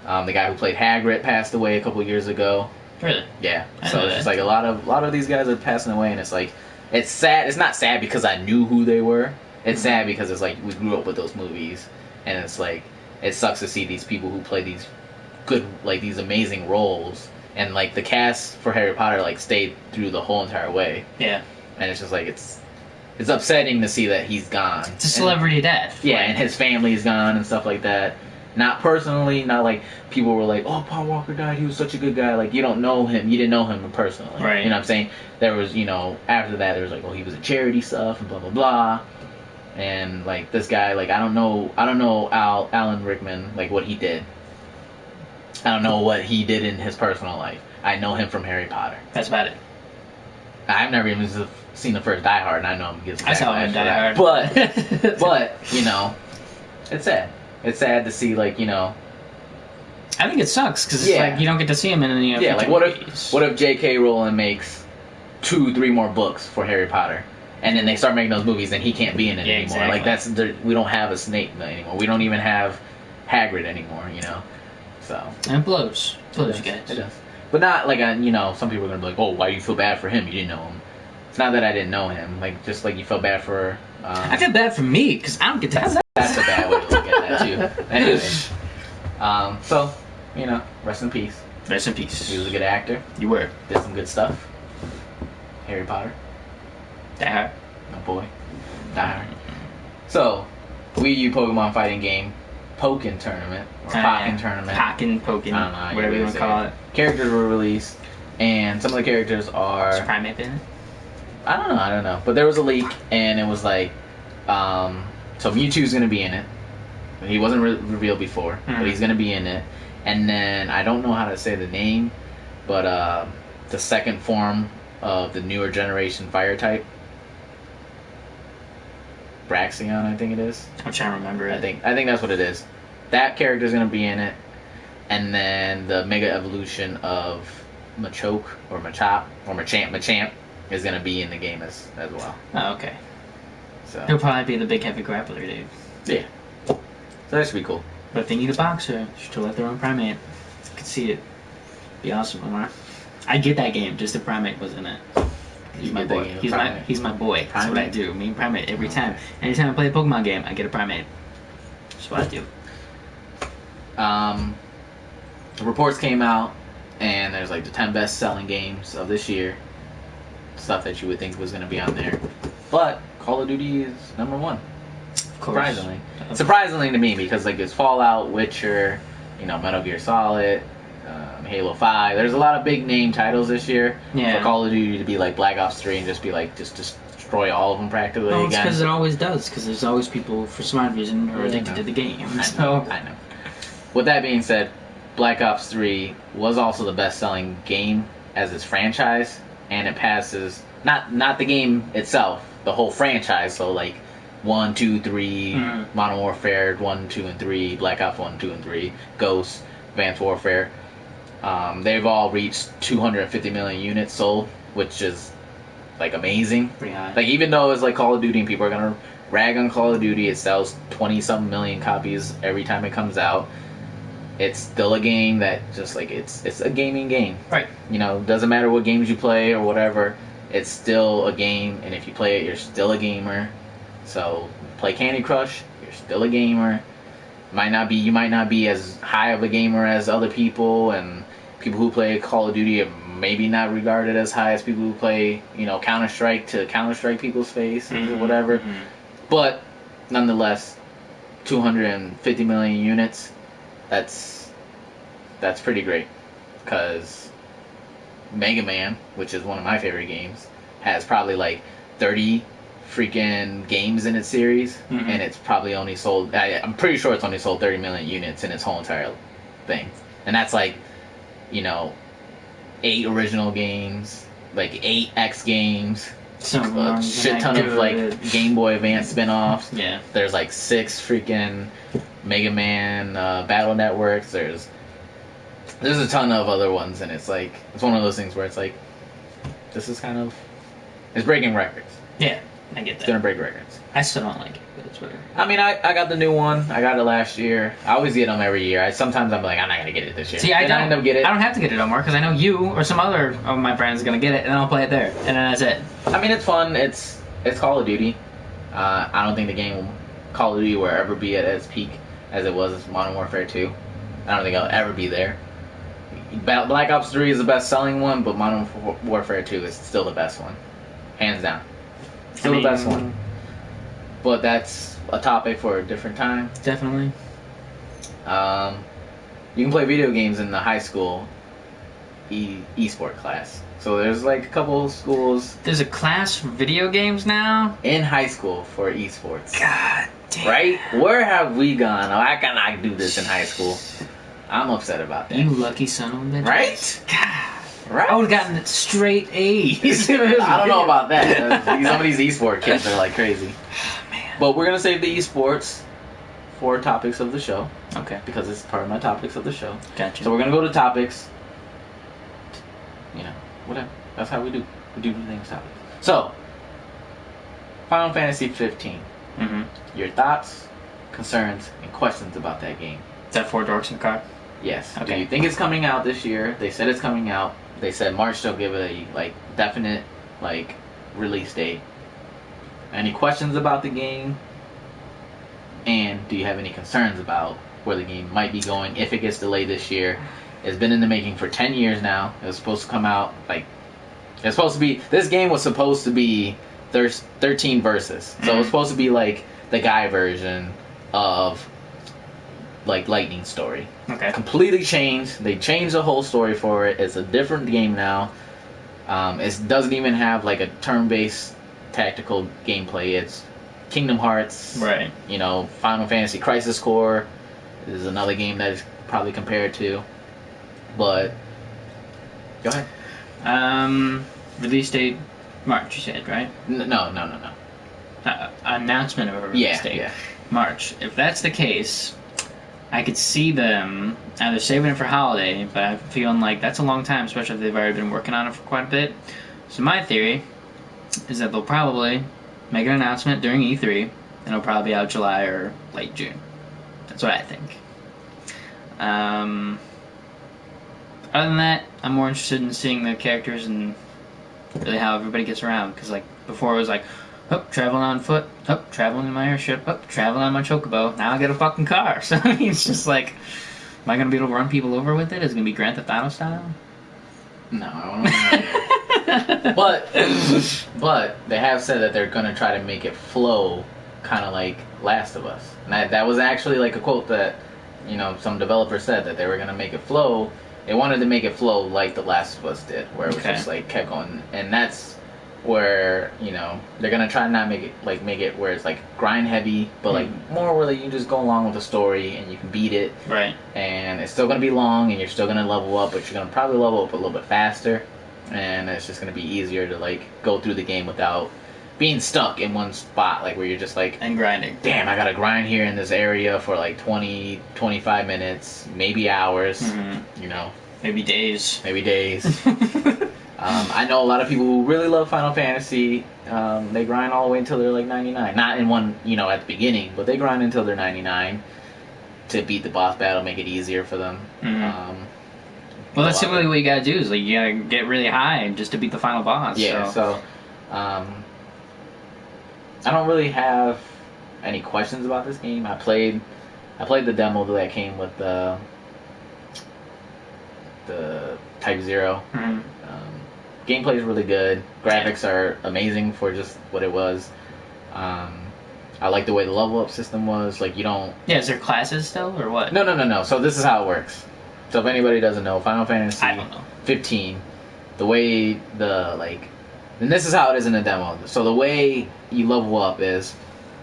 Yeah. The guy who played Hagrid passed away a couple years ago. Really? Yeah. So it's just like a lot of these guys are passing away, and it's like, it's sad. It's not sad because I knew who they were. It's sad because it's like we grew up with those movies, and it's like it sucks to see these people who play these good, like these amazing roles, and like the cast for Harry Potter like stayed through the whole entire way. Yeah. And it's just like it's upsetting to see that he's gone. It's a celebrity death. Yeah, and his family's gone and stuff like that. Not personally, not like people were like, oh, Paul Walker died, he was such a good guy. Like, you don't know him, you didn't know him personally. Right. You know what I'm saying? There was, you know, after that, there was like, oh, he was in charity stuff and blah, blah, blah. And, like, this guy, like, I don't know Alan Rickman, like, what he did. I don't know what he did in his personal life. I know him from Harry Potter. That's about it. I've never even seen the first Die Hard, and I know him gets I saw him in Die Hard. But, you know, it's sad. It's sad to see, like, you know. I think it sucks because it's like you don't get to see him in any of the like what if J.K. Rowling makes 2-3 more books for Harry Potter, and then they start making those movies, and he can't be in it anymore. Exactly. Like we don't have a Snape anymore. We don't even have Hagrid anymore. You know, so and it blows, you guys. It does, but not like you know. Some people are gonna be like, oh, why do you feel bad for him? You didn't know him. It's not that I didn't know him. Like just like you felt bad for. I feel bad for me because I don't get to. That's a bad way to look at that too. Anyway, so you know, rest in peace. Rest in peace. He was a good actor. You were. Did some good stuff. Harry Potter. Die Hard. My boy. Die Hard. So, Wii U Pokemon fighting game, Pokken tournament or Pokken tournament. Pokken. I don't know. Whatever you want to call it. Characters were released, and some of the characters are. Is Primeape in it? I don't know. But there was a leak, and it was like, so Mewtwo's gonna be in it. He wasn't revealed before, but he's gonna be in it. And then I don't know how to say the name, but the second form of the newer generation fire type, Braxion, I think it is. I'm trying to remember it. I think that's what it is. That character's gonna be in it, and then the Mega Evolution of Machoke or Machop or Machamp is gonna be in the game as well. Oh, okay. So He'll probably be the big heavy grappler, dude. yeah. So that should be cool. But if they need a boxer, just to let their own Primeape. I could see it. Be awesome, Omar. I'd get that game just if Primeape was in it. He's my boy. He's my boy. That's what I do. Me and Primeape every time. Anytime I play a Pokemon game, I get a Primeape. That's what I do. The reports came out, and there's like the 10 best selling games of this year. Stuff that you would think was going to be on there. But Call of Duty is number 1. Surprisingly. Surprisingly to me, because like it's Fallout, Witcher, you know, Metal Gear Solid, Halo 5. There's a lot of big name titles this year. Yeah. For Call of Duty to be like Black Ops 3 and just be like, just destroy all of them practically well, again. It's because it always does, because there's always people, for some odd reason, who are addicted to the game. So. I know. With that being said, Black Ops 3 was also the best-selling game as its franchise, and it passes, not the game itself, the whole franchise, so like 1, 2, 3, Modern Warfare 1, 2, and 3, Black Ops 1, 2, and 3, Ghost, Advanced Warfare. They've all reached 250 million units sold, which is like amazing. Pretty high. Like even though it's like Call of Duty and people are gonna rag on Call of Duty. It sells 20-some million copies every time it comes out. It's still a game that just like it's a gaming game. Right. You know, doesn't matter what games you play or whatever. It's still a game, and if you play it, you're still a gamer. So play Candy Crush, you're still a gamer. You might not be as high of a gamer as other people, and people who play Call of Duty are maybe not regarded as high as people who play, you know, Counter-Strike to Counter-Strike people's faces or whatever. Mm-hmm. But nonetheless, 250 million units, that's pretty great. Because Mega Man, which is one of my favorite games, has probably like 30 freaking games in its series, and it's probably only sold, I'm pretty sure it's only sold 30 million units in its whole entire thing. And that's like, you know, 8 original games, like 8 X games, a shit ton of like Game Boy Advance spin-offs. Yeah. There's like 6 freaking Mega Man Battle Networks. There's a ton of other ones, and it's like, it's one of those things where it's like, this is kind of, it's breaking records. Yeah, I get that. It's gonna break records. I still don't like it, but it's whatever. I mean, I got the new one. I got it last year. I always get them every year. Sometimes I'm like, I'm not gonna get it this year. See, I end up getting it. I don't have to get it no more because I know you or some other of my friends are gonna get it, and then I'll play it there, and then that's it. I mean, it's fun. It's Call of Duty. I don't think the game Call of Duty will ever be at its peak as it was Modern Warfare 2. I don't think it'll ever be there. Black Ops 3 is the best selling one, but Modern Warfare 2 is still the best one. Hands down. Still the best one. But that's a topic for a different time. Definitely. You can play video games in the high school e-sport class. So there's like a couple schools. There's a class for video games now? In high school for esports. God damn. Right? Where have we gone? Oh, I cannot do this in high school. I'm upset about that. You lucky son of a bitch. Right? God. Right? I would have gotten straight A's. I don't know about that. Some of these esport kids are like crazy. Man. But we're going to save the esports for topics of the show. Okay. Because it's part of my topics of the show. Gotcha. So we're going to go to topics. You know, whatever. That's how we do. We do things topics. So, Final Fantasy 15. Mm-hmm. Your thoughts, concerns, and questions about that game. Is that 4 dorks in the car? Yes. Okay. Do you think it's coming out this year? They said it's coming out. They said March they'll give it a like definite like release date. Any questions about the game? And do you have any concerns about where the game might be going if it gets delayed this year? It's been in the making for 10 years now. It was supposed to come out like this game was supposed to be 13 verses. So it was supposed to be like the guy version of like Lightning Story. Okay. Completely changed. They changed the whole story for it. It's a different game now. It doesn't even have like a turn-based tactical gameplay. It's Kingdom Hearts. Right. You know, Final Fantasy Crisis Core is another game that is probably compared to. But go ahead. Release date March, you said, right? No. Announcement of a release date. Yeah. March. If that's the case, I could see them either saving it for holiday, but I'm feeling like that's a long time, especially if they've already been working on it for quite a bit. So my theory is that they'll probably make an announcement during E3, and it'll probably be out July or late June. That's what I think. Other than that, I'm more interested in seeing the characters and really how everybody gets around. Because like before, it was like, oh, traveling on foot, oh, traveling in my airship, oh, traveling on my chocobo. Now I get a fucking car. So I mean, it's just like, am I gonna be able to run people over with it? Is it gonna be Grand Theft Auto style? No, I don't know. But they have said that they're gonna try to make it flow, kind of like Last of Us. And that was actually like a quote that, you know, some developer said that they were gonna make it flow. They wanted to make it flow like The Last of Us did, where it was just like kept going, and that's where, you know, they're gonna try to not make it where it's like grind heavy, but like more where you can just go along with the story and you can beat it. Right. And it's still gonna be long, and you're still gonna level up, but you're gonna probably level up a little bit faster, and it's just gonna be easier to like go through the game without being stuck in one spot, like where you're just like and grinding. Damn, I gotta grind here in this area for like 20, 25 minutes, maybe hours. You know, maybe days. I know a lot of people who really love Final Fantasy. They grind all the way until they're like 99. Not in one, at the beginning, but they grind until they're 99 to beat the boss battle, make it easier for them. Mm-hmm. Well, that's typically what you gotta do. Is like you gotta get really high just to beat the final boss. Yeah. So, I don't really have any questions about this game. I played the demo that came with the Type 0. Mm-hmm. Gameplay is really good. Graphics are amazing for just what it was. I like the way the level up system was. Like, you don't... Yeah, is there classes still, or what? No. So this is how it works. So if anybody doesn't know, Final Fantasy I don't know. 15, the way and this is how it is in the demo. So the way you level up is...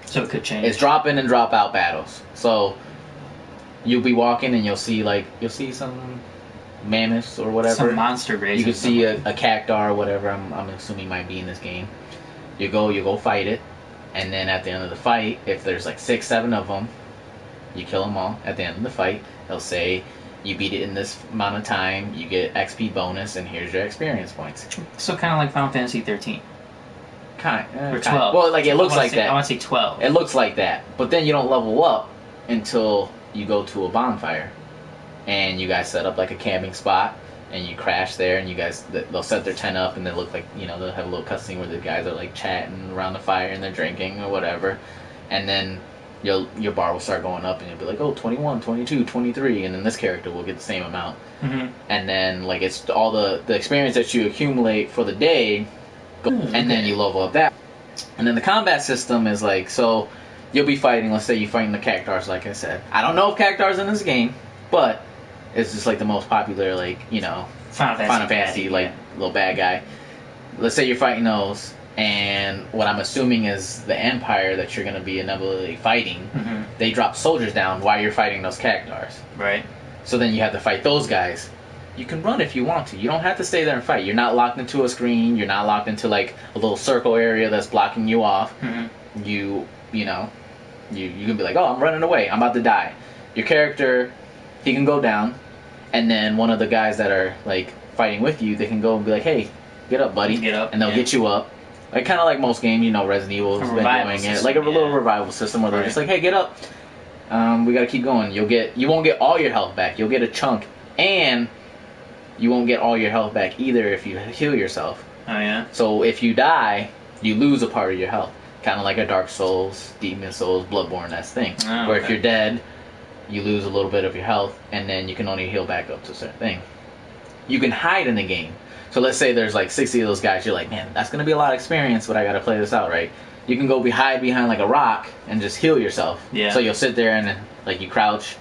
So it could change. It's drop in and drop out battles. So you'll be walking and you'll see some mammoths or whatever. Some monster races. You can see a cactar or whatever. I'm assuming might be in this game. You go fight it, and then at the end of the fight, if there's like 6, 7 of them, you kill them all. At the end of the fight, they'll say you beat it in this amount of time. You get XP bonus, and here's your experience points. So kind of like Final Fantasy 13. Or 12. Well, like it looks like that. I want to say 12. It looks like that, but then you don't level up until you go to a bonfire, and you guys set up like a camping spot, and you crash there, and you guys they'll set their tent up, and they look like they'll have a little cutscene where the guys are like chatting around the fire and they're drinking or whatever, and then your bar will start going up, and you'll be like, oh, 21, 22, 23, and then this character will get the same amount, and then like it's all the experience that you accumulate for the day. And then you level up that. And then the combat system is like, so you'll be fighting, let's say you're fighting the cactars, like I said. I don't know if cactars in this game, but it's just like the most popular, like, Final Fantasy like, little bad guy. Let's say you're fighting those, and what I'm assuming is the Empire that you're going to be inevitably fighting, they drop soldiers down while you're fighting those cactars. Right. So then you have to fight those guys. You can run if you want to. You don't have to stay there and fight. You're not locked into a screen. You're not locked into like a little circle area that's blocking you off. You can be like, oh, I'm running away. I'm about to die. Your character, he can go down, and then one of the guys that are like fighting with you, they can go and be like, hey, get up, buddy. Get up. And they'll get you up. Like kind of like most games, Resident Evil has been doing it. Like a little revival system where they're just like, hey, get up. We got to keep going. You won't get all your health back. You'll get a chunk, and you won't get all your health back either if you heal yourself. Oh, yeah? So if you die, you lose a part of your health. Kind of like a Dark Souls, Demon Souls, Bloodborne, that thing. Oh, where if you're dead, you lose a little bit of your health, and then you can only heal back up to a certain thing. You can hide in the game. So let's say there's like 60 of those guys. You're like, man, that's going to be a lot of experience, but I got to play this out, right? You can go hide behind like a rock and just heal yourself. Yeah. So you'll sit there and then, like, you crouch,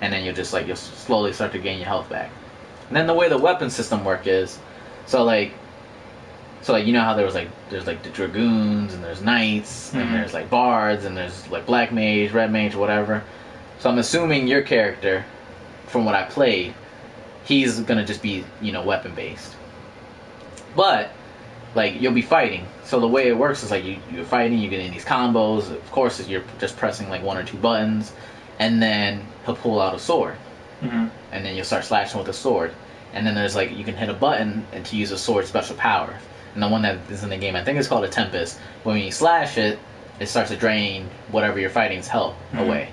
and then you'll slowly start to gain your health back. And then the way the weapon system work is, so you know how there's like the dragoons, and there's knights, and there's like bards, and there's like black mage, red mage, whatever. So I'm assuming your character, from what I played, he's gonna just be weapon based. But like you'll be fighting, so the way it works is like you're fighting, you get in these combos. Of course, you're just pressing like 1 or 2 buttons, and then he'll pull out a sword. And then you'll start slashing with a sword. And then there's like, you can hit a button and to use a sword special power. And the one that is in the game, I think it's called a Tempest. When you slash it, it starts to drain whatever you're fighting's health away.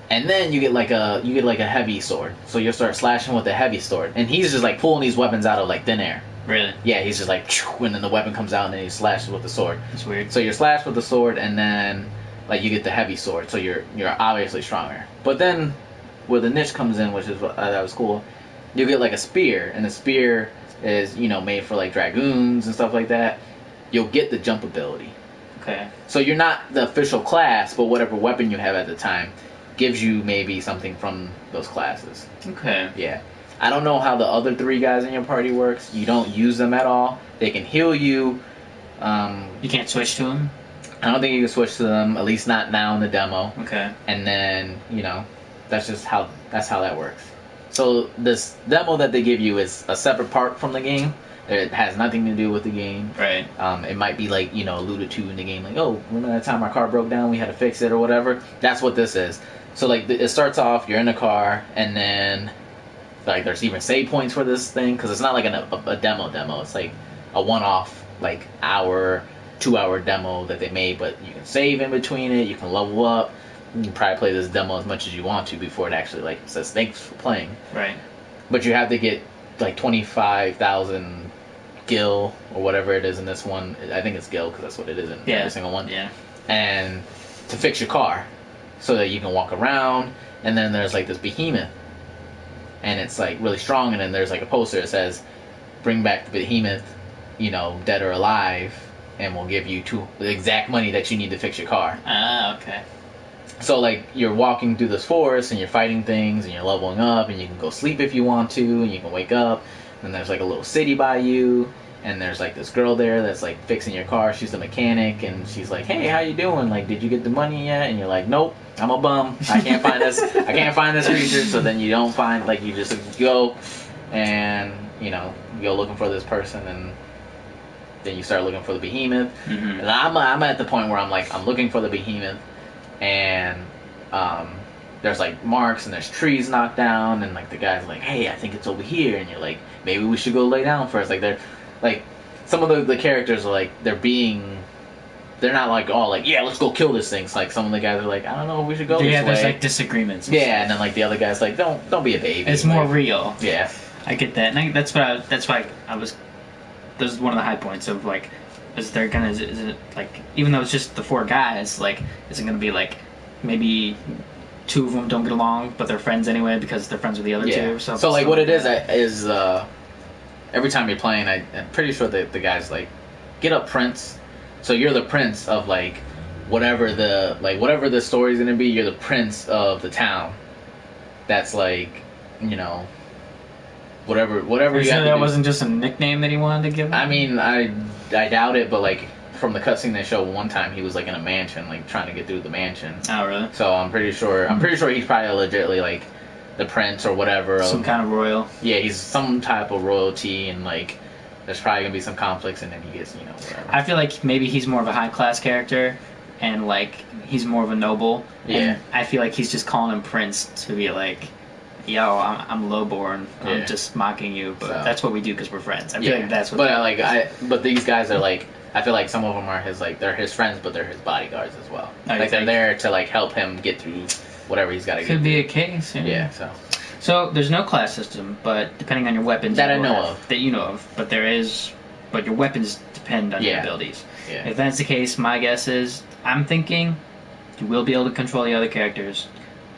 And then you get like a heavy sword. So you'll start slashing with a heavy sword. And he's just like pulling these weapons out of like thin air. Really? Yeah, he's just like, and then the weapon comes out and then he slashes with the sword. That's weird. So you're slashed with the sword, and then like you get the heavy sword. So you're obviously stronger. But then where the niche comes in, which is that was cool, you get like a spear, and the spear is made for like dragoons and stuff like that. You'll get the jump ability. Okay. So you're not the official class, but whatever weapon you have at the time gives you maybe something from those classes. Okay. Yeah. I don't know how the other 3 guys in your party works. You don't use them at all. They can heal you. You can't switch to them? I don't think you can switch to them, at least not now in the demo. Okay. And then, that's how that works. So this demo that they give you is a separate part from the game. It has nothing to do with the game. Right. It might be like, alluded to in the game, like, oh, remember that time our car broke down, we had to fix it or whatever? That's what this is. So like it starts off, you're in a car, and then like there's even save points for this thing because it's not like a demo. It's like a one-off like hour, 2 hour demo that they made, but you can save in between it. You can level up. You can probably play this demo as much as you want to before it actually like says thanks for playing. Right. But you have to get like 25,000 gil or whatever it is in this one. I think it's gil because that's what it is in every single one. Yeah. And to fix your car so that you can walk around. And then there's like this behemoth, and it's like really strong. And then there's like a poster that says, "Bring back the behemoth, you know, dead or alive, and we'll give you the exact money that you need to fix your car." Ah, okay. So like you're walking through this forest and you're fighting things and you're leveling up, and you can go sleep if you want to, and you can wake up. And there's like a little city by you, and there's like this girl there that's like fixing your car. She's a mechanic, and she's like, "Hey, how you doing? Like, did you get the money yet?" And you're like, "Nope, I'm a bum. I can't find this. I can't find this creature." So then you don't find, like, you just go and you know you go looking for this person, and then you start looking for the behemoth. Mm-hmm. And I'm at the point where I'm like, I'm looking for the behemoth, and there's like marks and there's trees knocked down, and like the guy's like, "Hey, I think it's over here," and you're like, "Maybe we should go lay down first." Like they're like some of the characters are like they're not like all like, "Yeah, let's go kill this thing." It's like some of the guys are like, "I don't know, we should go this way." There's like disagreements. Yeah, and then like the other guy's like, "Don't be a baby." It's like, more real. Yeah, I get that, and that's why I was. This is one of the high points of like, is it like, even though it's just the 4 guys, like, is it gonna be like maybe 2 of them don't get along, but they're friends anyway because they're friends with the other 2. So like what it is every time you're playing, I'm pretty sure that the guy's like, "Get up, prince." So you're the prince of like whatever the story's gonna be. You're the prince of the town. That's like, you know, whatever. Are you you sure have that to do. wasn't just a nickname that he wanted to give him? I mean, I doubt it, but like from the cutscene they showed one time, he was like in a mansion, like trying to get through the mansion. Oh, really? So I'm pretty sure he's probably legitimately like the prince or whatever. Some kind of royal. Yeah, he's some type of royalty, and like there's probably gonna be some conflicts, and then he gets, you know, whatever. I feel like maybe he's more of a high class character, and like he's more of a noble. Yeah. And I feel like he's just calling him prince to be like, "Yo, I'm lowborn. I'm Yeah. just mocking you, but So. that's what we do because we're friends." I feel like that's what. But these guys are like, I feel like some of them are his, like, they're his friends, but they're his bodyguards as well. Oh, you Like they're think? there to like help him get through whatever he's got to get. Could be a case. Yeah. So So there's no class system, but depending on your weapons That you I will know have- of. that you know of, but your weapons depend on your Yeah. abilities. yeah. If that's the case, my guess is I'm thinking you will be able to control the other characters,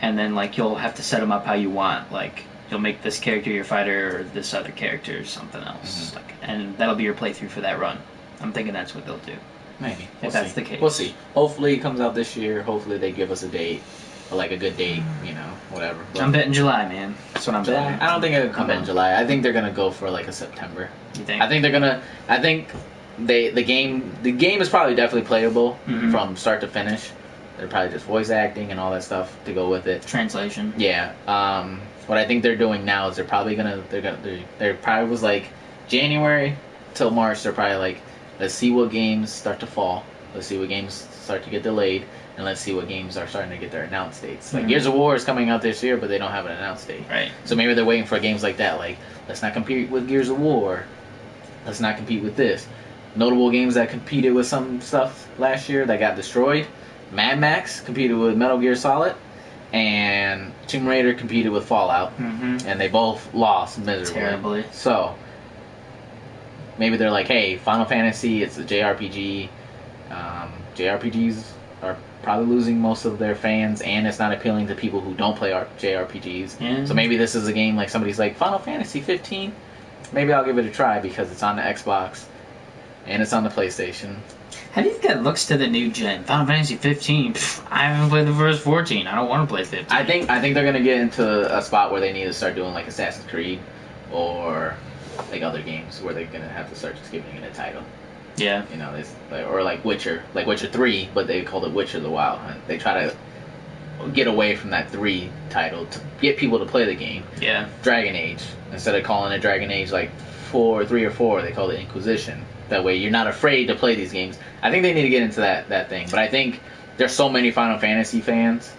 and then like you'll have to set them up how you want. Like you'll make this character your fighter, or this other character something else, like, and that'll be your playthrough for that run. I'm thinking that's what they'll do. Maybe. If that's the case. We'll see. Hopefully it comes out this year. Hopefully they give us a date, or like a good date, you know, whatever. But I'm betting July, man. That's what I'm betting. I don't think it'll come I'm in July. I think they're gonna go for like a September. You think? I think they're gonna. I think the game is probably definitely playable Mhm. from start to finish. They're probably just voice acting and all that stuff to go with it. Translation. Yeah. What I think they're doing now is they're probably was like January till March. They're probably like, let's see what games start to fall. Let's see what games start to get delayed, and let's see what games are starting to get their announced dates. Like Mhm. Gears of War is coming out this year, but they don't have an announced date. Right. So maybe they're waiting for games like that. Like, let's not compete with Gears of War. Let's not compete with this. Notable games that competed with some stuff last year that got destroyed. Mad Max competed with Metal Gear Solid, and Tomb Raider competed with Fallout, Mm-hmm. and they both lost miserably. Terribly. So maybe they're like, hey, Final Fantasy, it's a JRPG. JRPGs are probably losing most of their fans, and it's not appealing to people who don't play JRPGs. Yeah. So maybe this is a game like somebody's like, Final Fantasy 15? Maybe I'll give it a try because it's on the Xbox and it's on the PlayStation. How do you think that looks to the new gen? Final Fantasy 15. I haven't played the first 14. I don't want to play 15. I think they're gonna get into a spot where they need to start doing like Assassin's Creed or like other games where they're gonna have to start just giving it a title. Yeah. You know, or like Witcher 3, but they called it Witcher the Wild Hunt. They try to get away from that 3 title to get people to play the game. Yeah. Dragon Age, instead of calling it Dragon Age like 3 or 4, they call it Inquisition. That way you're not afraid to play these games. I think they need to get into that thing. But I think there's so many Final Fantasy fans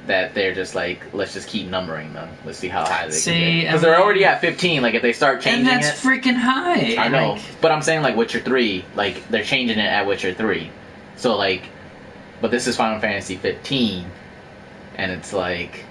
that they're just like, let's just keep numbering them. Let's see how high they See, can get. I Because they're mean- already at 15. Like, if they start And changing that's it... freaking high. I know. Like, But I'm saying, like, Witcher 3, like, they're changing it at Witcher 3. So, like... But this is Final Fantasy 15. And it's like...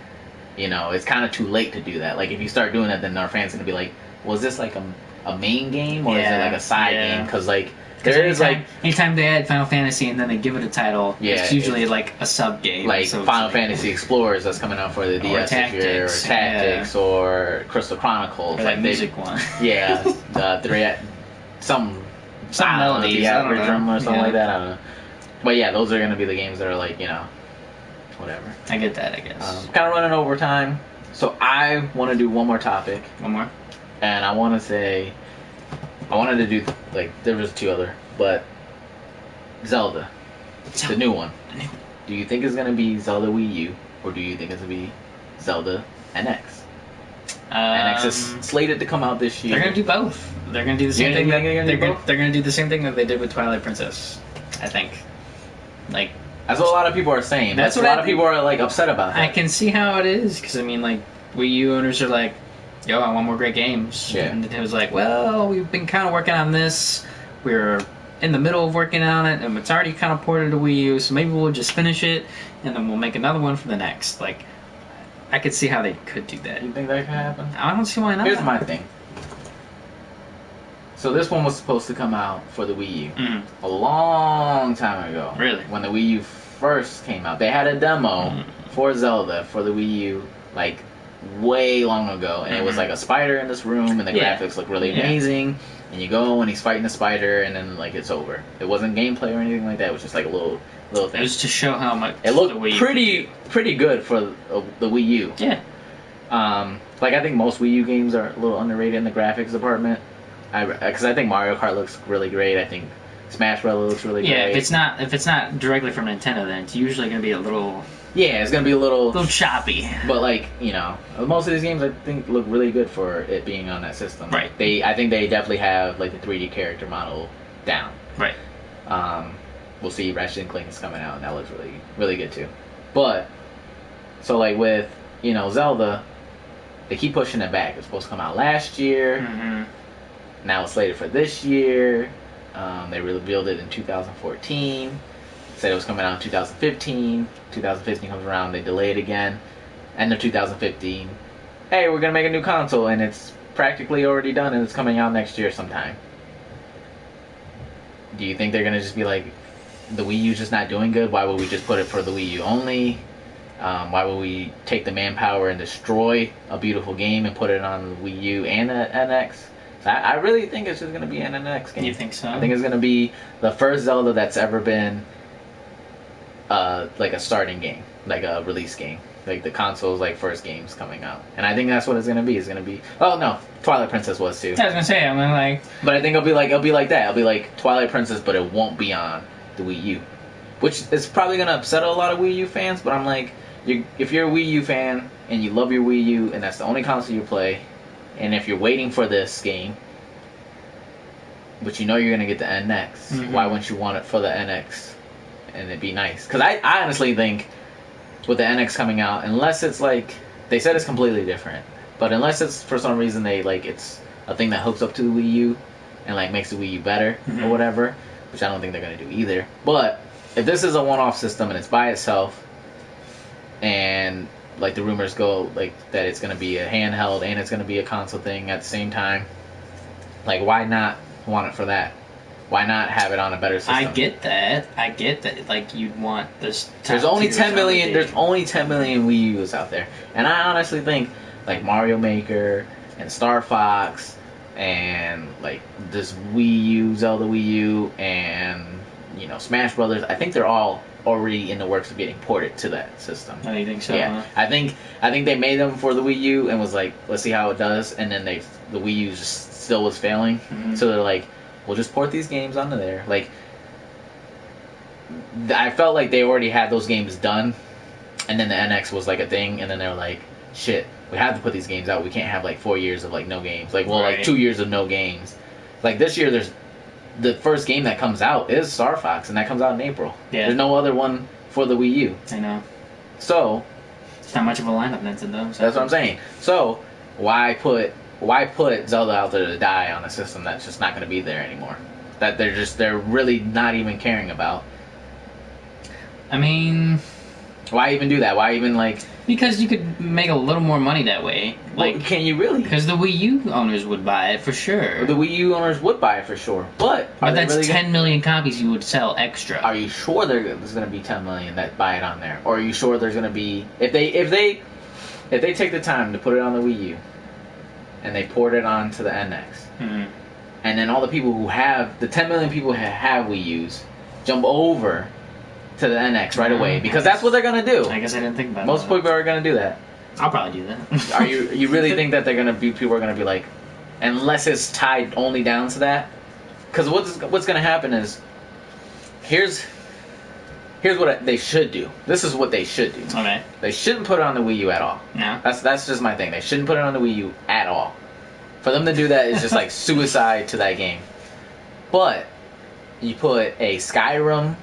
You know, it's kind of too late to do that. Like, if you start doing that, then our fans going to be like, was this, like, a main game? Or is it, like, a side game? Because, like... There is like anytime they add Final Fantasy and then they give it a title, it's usually like a sub game. Like so Final Fantasy Explorers that's coming out for the DS this year, or Tactics, or Crystal Chronicles, or like that music one. Yeah, some melodies, the average room or something like that. I don't know. But yeah, those are gonna be the games that are like, you know, whatever. I get that, I guess. Kind of running over time, so I want to do one more topic. One more. And I want to say. I wanted to do, like, there was two other, but Zelda, the new one. Do you think it's going to be Zelda Wii U, or do you think it's going to be Zelda NX? NX is slated to come out this year. They're going to do both. They're going to do the same thing. They're going to do the same thing that they did with Twilight Princess, I think. Like, that's what a lot of people are saying. That's what a lot of people are, like, upset about that. I can see how it is, because, I mean, like, Wii U owners are like, yo, I want more great games. Yeah. And it was like, well, we've been kind of working on this. We're in the middle of working on it, and it's already kind of ported to Wii U, so maybe we'll just finish it, and then we'll make another one for the next. Like, I could see how they could do that. You think that could happen? I don't see why not. Here's my thing. So this one was supposed to come out for the Wii U a long time ago. Really? When the Wii U first came out. They had a demo for Zelda for the Wii U, like, way long ago, and it was like a spider in this room, and the graphics look really amazing, and you go and he's fighting the spider, and then like it's over. It wasn't gameplay or anything like that. It was just like a little thing. It was to show how much it looked the Wii pretty good for the Wii U. Yeah. Like, I think most Wii U games are a little underrated in the graphics department. Because I think Mario Kart looks really great. I think Smash Bros looks really great. Yeah, if it's not directly from Nintendo, then it's usually going to be a little. Yeah, it's gonna be a little choppy. But, like, you know, most of these games I think look really good for it being on that system. Right. I think they definitely have, like, the 3D character model down. Right. We'll see Ratchet and Clank is coming out, and that looks really, really good too. But so, like, with, you know, Zelda, they keep pushing it back. It's supposed to come out last year. Now it's slated for this year. They revealed it in 2014. Said it was coming out in 2015. 2015 comes around, they delay it again. End of 2015. Hey, we're gonna make a new console, and it's practically already done, and it's coming out next year sometime. Do you think they're gonna just be like, the Wii U's just not doing good? Why would we just put it for the Wii U only? Why would we take the manpower and destroy a beautiful game and put it on the Wii U and the NX? So I really think it's just gonna be an NX game. You think so? I think it's gonna be the first Zelda that's ever been like a starting game, like a release game, like the console's like first games coming out, and I think that's what it's gonna be. It's gonna be, oh no, Twilight Princess was too. I was gonna say, I mean, like, but I think it'll be like that. It'll be like Twilight Princess, but it won't be on the Wii U, which is probably gonna upset a lot of Wii U fans. But I'm like, if you're a Wii U fan and you love your Wii U and that's the only console you play, and if you're waiting for this game, but you know you're gonna get the NX, why wouldn't you want it for the NX? And it'd be nice, because I honestly think with the NX coming out, unless it's like, they said it's completely different, but unless it's for some reason they like, it's a thing that hooks up to the Wii U and like makes the Wii U better or whatever, which I don't think they're gonna do either. But if this is a one-off system and it's by itself, and like the rumors go like that it's gonna be a handheld and it's gonna be a console thing at the same time, like, why not want it for that? Why not have it on a better system? I get that. Like, you'd want this. There's only 10 million. There's only 10 million Wii U's out there, and I honestly think like Mario Maker and Star Fox and like this Wii U, Zelda Wii U, and you know Smash Brothers. I think they're all already in the works of getting ported to that system. Oh, you think so? Yeah, huh? I think they made them for the Wii U and was like, let's see how it does, and then the Wii U just still was failing, so they're like, we'll just port these games onto there. Like, I felt like they already had those games done, and then the NX was like a thing, and then they were like, shit, we have to put these games out. We can't have like 4 years of like no games. Like, well, like 2 years of no games. Like, this year there's the first game that comes out is Star Fox, and that comes out in April. Yeah. There's no other one for the Wii U. I know. So It's not much of a lineup, Nintendo. So That's what I'm saying. So why put Zelda out there to die on a system that's just not going to be there anymore? That they're really not even caring about. I mean, why even do that? Why even like? Because you could make a little more money that way. Like, well, can you really? Because the Wii U owners would buy it for sure. The Wii U owners would buy it for sure, but that's really 10 million copies you would sell extra. Are you sure there's going to be 10 million that buy it on there, or are you sure there's going to be if they take the time to put it on the Wii U and they port it onto the NX, mm-hmm. and then all the people who have the 10 million people who have Wii U's jump over to the NX right away because that's what they're gonna do. I guess I didn't think about it. Most people are gonna do that. I'll probably do that. Are you really think that they're gonna be? People are gonna be like, unless it's tied only down to that? Because what's gonna happen is, here's what they should do. This is what they should do. Okay. They shouldn't put it on the Wii U at all. No. That's just my thing. They shouldn't put it on the Wii U at all. For them to do that is just like suicide to that game. But you put a Skyrim,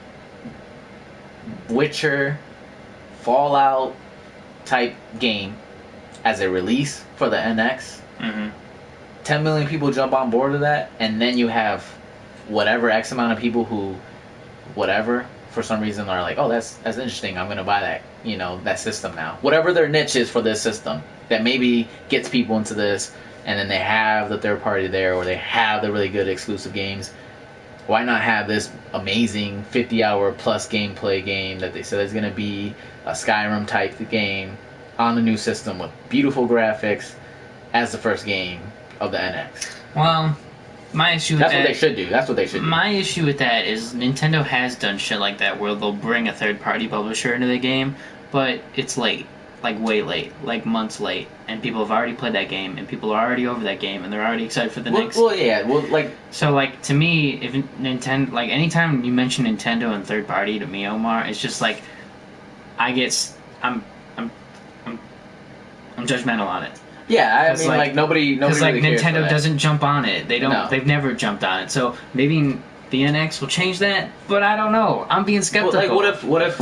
Witcher, Fallout type game as a release for the NX. Mm-hmm. 10 million people jump on board with that, and then you have whatever X amount of people who, whatever, for some reason are like, oh, that's interesting. I'm gonna buy that, that system now. Whatever their niche is for this system that maybe gets people into this, and then they have the third party there, or they have the really good exclusive games. Why not have this amazing 50-hour plus gameplay game that they said is going to be a Skyrim type game on the new system with beautiful graphics as the first game of the NX? Well, my issue with That's what they should do. That's what they should do. My issue with that is Nintendo has done shit like that where they'll bring a third-party publisher into the game, but it's late. Like, way late. Like, months late. And people have already played that game, and people are already over that game, and they're already excited for the next... Well, yeah. Well, like... So, like, to me, if Nintendo... Like, anytime you mention Nintendo and third-party to me, Omar, it's just like... I'm judgmental on it. Yeah, I mean, like nobody Because, really cares Nintendo for that. doesn't jump on it. They don't... No. They've never jumped on it. So, maybe the NX will change that, but I don't know. I'm being skeptical. Well, like,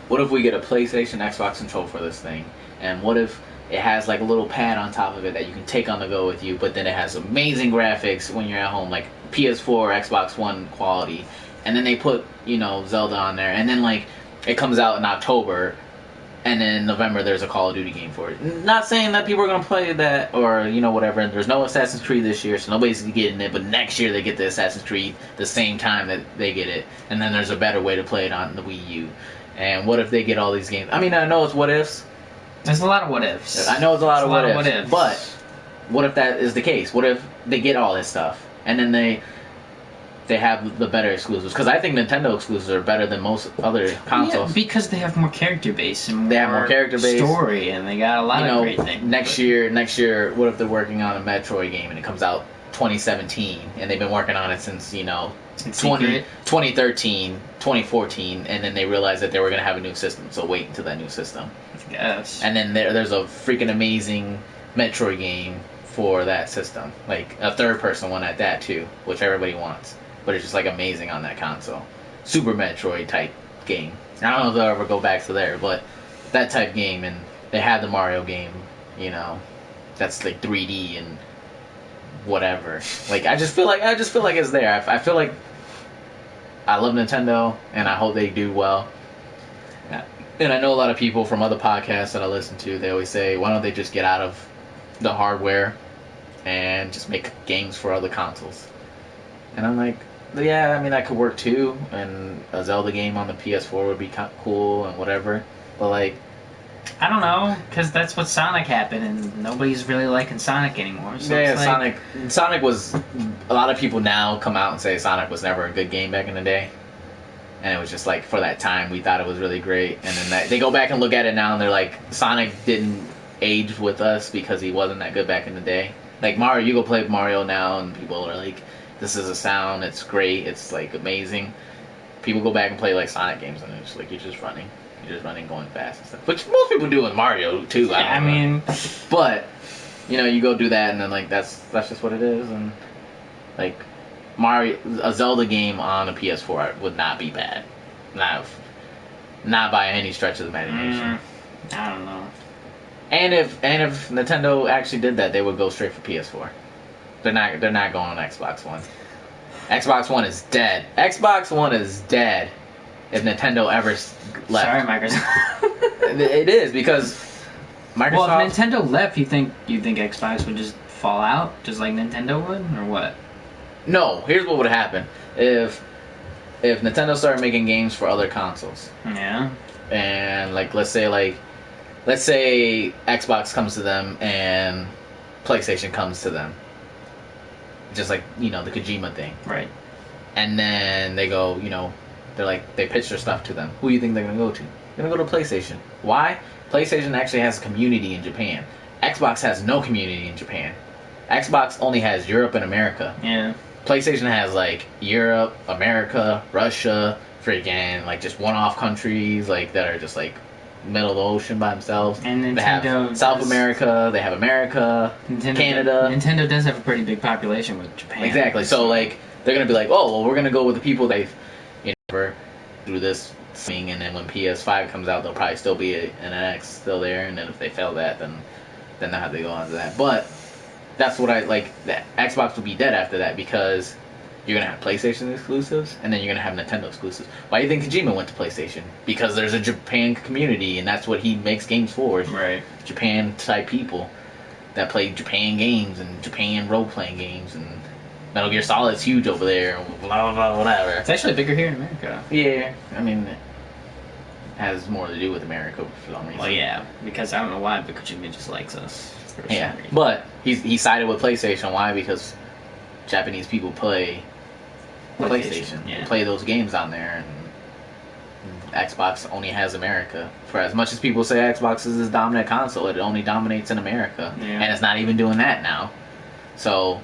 what if we get a PlayStation, Xbox control for this thing, and what if it has like a little pad on top of it that you can take on the go with you, but then it has amazing graphics when you're at home, like PS4, Xbox One quality, and then they put Zelda on there, and then like it comes out in October, and then in November there's a Call of Duty game for it. Not saying that people are gonna play that or whatever. And there's no Assassin's Creed this year, so nobody's getting it. But next year they get the Assassin's Creed the same time that they get it, and then there's a better way to play it on the Wii U. And what if they get all these games? I mean, I know it's what ifs. There's a lot of what ifs. I know it's a lot of what ifs. But what if that is the case? What if they get all this stuff and then they have the better exclusives? Because I think Nintendo exclusives are better than most other consoles. Yeah, because they have more character base and more story, and they got a lot of great things. Next year, what if they're working on a Metroid game and it comes out 2017, and they've been working on it since 2013, 2014, and then they realized that they were going to have a new system, so wait until that new system. Yes. And then there's a freaking amazing Metroid game for that system, like a third-person one at that too, which everybody wants, but it's just like amazing on that console. Super Metroid type game. I don't know if they'll ever go back to there, but that type game, and they had the Mario game, that's like 3D and whatever. Like I just feel like it's there. I feel like I love Nintendo, and I hope they do well. And I know a lot of people from other podcasts that I listen to, they always say, why don't they just get out of the hardware and just make games for other consoles? And I'm like, yeah, I mean, that could work too, and a Zelda game on the PS4 would be cool and whatever, but like... I don't know, because that's what Sonic happened, and nobody's really liking Sonic anymore. So yeah, Sonic was... A lot of people now come out and say Sonic was never a good game back in the day. And it was just like, for that time, we thought it was really great. And then they go back and look at it now, and they're like, Sonic didn't age with us because he wasn't that good back in the day. Like Mario, you go play Mario now, and people are like, this is a sound, it's great, it's like amazing. People go back and play like Sonic games, and it's like, you're just running going fast and stuff. Which most people do in Mario too. Yeah, I mean, but you go do that, and then like that's just what it is. And like Mario, a Zelda game on a PS4 would not be bad, not by any stretch of the imagination. I don't know. And if Nintendo actually did that, they would go straight for PS4. They're not going on Xbox One. Xbox One is dead. Xbox One is dead. If Nintendo ever left. Sorry, Microsoft. It is because Microsoft. Well, if Nintendo left, you think Xbox would just fall out, just like Nintendo would, or what? No. Here's what would happen if Nintendo started making games for other consoles. Yeah. And let's say Xbox comes to them and PlayStation comes to them. Just like, the Kojima thing. Right. And then they go, they pitch their stuff to them. Who do you think they're going to go to? They're going to go to PlayStation. Why? PlayStation actually has a community in Japan. Xbox has no community in Japan. Xbox only has Europe and America. Yeah. PlayStation has, Europe, America, Russia, freaking, just one-off countries, that are just, middle of the ocean by themselves. And Nintendo they have South America, they have America, Canada. Nintendo does have a pretty big population with Japan. Exactly. So they're gonna be like, oh, well, we're gonna go with the people they've through this thing, and then when PS5 comes out, there'll probably still be an X still there, and then if they fail that, then they'll have to go on to that. But that's what I like. That Xbox will be dead after that because you're gonna have PlayStation exclusives, and then you're gonna have Nintendo exclusives. Why do you think Kojima went to PlayStation? Because there's a Japan community, and that's what he makes games for. Right. Japan type people that play Japan games and Japan role playing games, and Metal Gear Solid's huge over there. Blah blah blah whatever. It's actually bigger here in America. Yeah, I mean, it has more to do with America for some reason. Well, yeah, because I don't know why, but Kojima just likes us. Yeah, but he sided with PlayStation. Why? Because Japanese people play PlayStation. Yeah. They play those games on there, and Xbox only has America. For as much as people say Xbox is his dominant console, it only dominates in America, and it's not even doing that now. So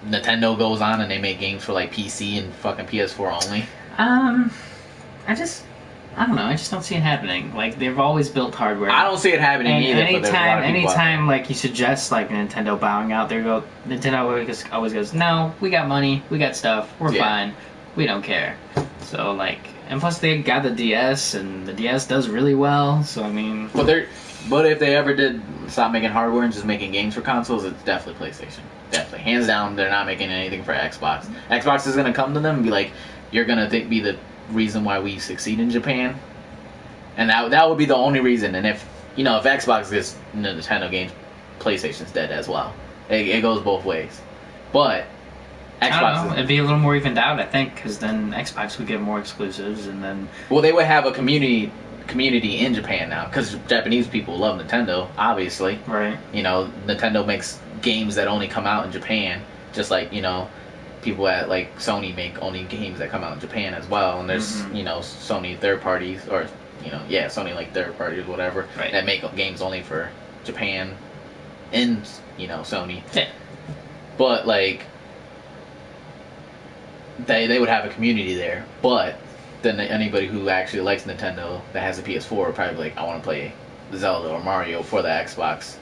Nintendo goes on and they make games for PC and fucking PS4 only. I don't know. I just don't see it happening. They've always built hardware. I don't see it happening and either. Anytime, you suggest Nintendo bowing out, Nintendo always goes, "No, we got money, we got stuff, we're fine, we don't care." So and plus they got the DS, and the DS does really well. So I mean, but if they ever did stop making hardware and just making games for consoles, it's definitely PlayStation. Definitely, hands down, they're not making anything for Xbox. Xbox is gonna come to them and be like, "You're gonna be the reason why we succeed in Japan," and that would be the only reason. And if Xbox gets Nintendo games, PlayStation's dead as well. It goes both ways. But Xbox, it'd be a little more evened out, I think, because then Xbox would get more exclusives, and then they would have a community in Japan now because Japanese people love Nintendo, obviously. Right. Nintendo makes games that only come out in Japan, just like people at Sony make only games that come out in Japan as well, and there's Sony third parties or Sony third parties whatever that make games only for Japan and Sony. Yeah. But they would have a community there, but then anybody who actually likes Nintendo that has a PS4 would probably be like, I want to play Zelda or Mario for the Xbox,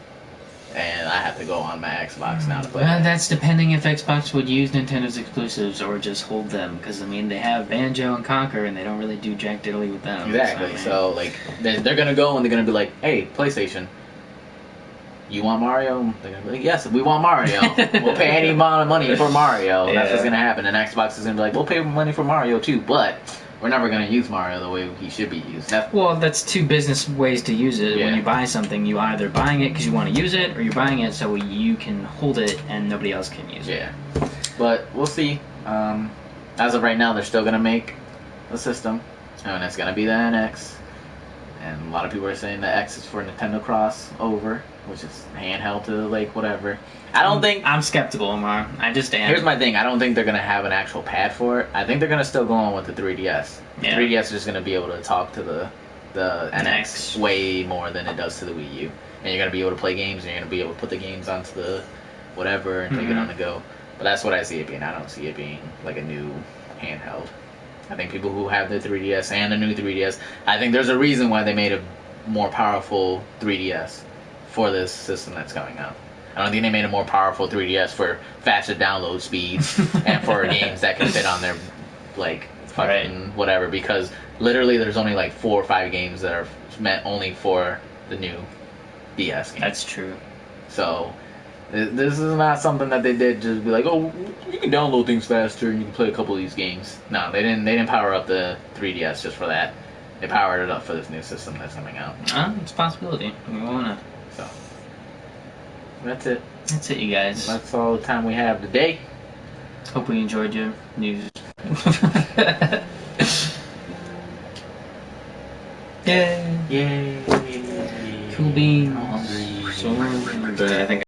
and I have to go on my Xbox now to play. Well, that's depending if Xbox would use Nintendo's exclusives or just hold them, because they have Banjo and Conquer, and they don't really do jack diddly with them. Exactly. So they're gonna go and they're gonna be like, hey, PlayStation, you want Mario? They're gonna be like, yes, we want Mario. We'll pay any amount of money for Mario. That's what's gonna happen. And Xbox is gonna be like, we'll pay money for Mario too, but we're never going to use Mario the way he should be used. That's two business ways to use it. Yeah. When you buy something, you either buying it because you want to use it, or you're buying it so you can hold it and nobody else can use it. Yeah. But we'll see. As of right now, they're still going to make a system, and it's going to be the NX. And a lot of people are saying the X is for Nintendo crossover, which is handheld to whatever. I don't think I'm skeptical, Omar. I just am. Here's my thing. I don't think they're gonna have an actual pad for it. I think they're gonna still go on with the 3DS. Yeah. The 3DS is just gonna be able to talk to the NX way more than it does to the Wii U, and you're gonna be able to play games, and you're gonna be able to put the games onto the whatever and take it on the go. But that's what I see it being. I don't see it being a new handheld. I think people who have the 3DS and the new 3DS, I think there's a reason why they made a more powerful 3DS for this system that's coming out. I don't think they made a more powerful 3DS for faster download speeds and for games that can fit on their fucking whatever, because literally there's only 4 or 5 games that are meant only for the new DS game. That's true. So this is not something that they did just be like, oh, you can download things faster and you can play a couple of these games. No, they didn't power up the 3DS just for that. They powered it up for this new system that's coming out. It's a possibility. We won't know. So that's it. That's it, you guys. That's all the time we have today. Hope we enjoyed your news. Yay! Yay! Cool beans. I'm hungry. So, but I think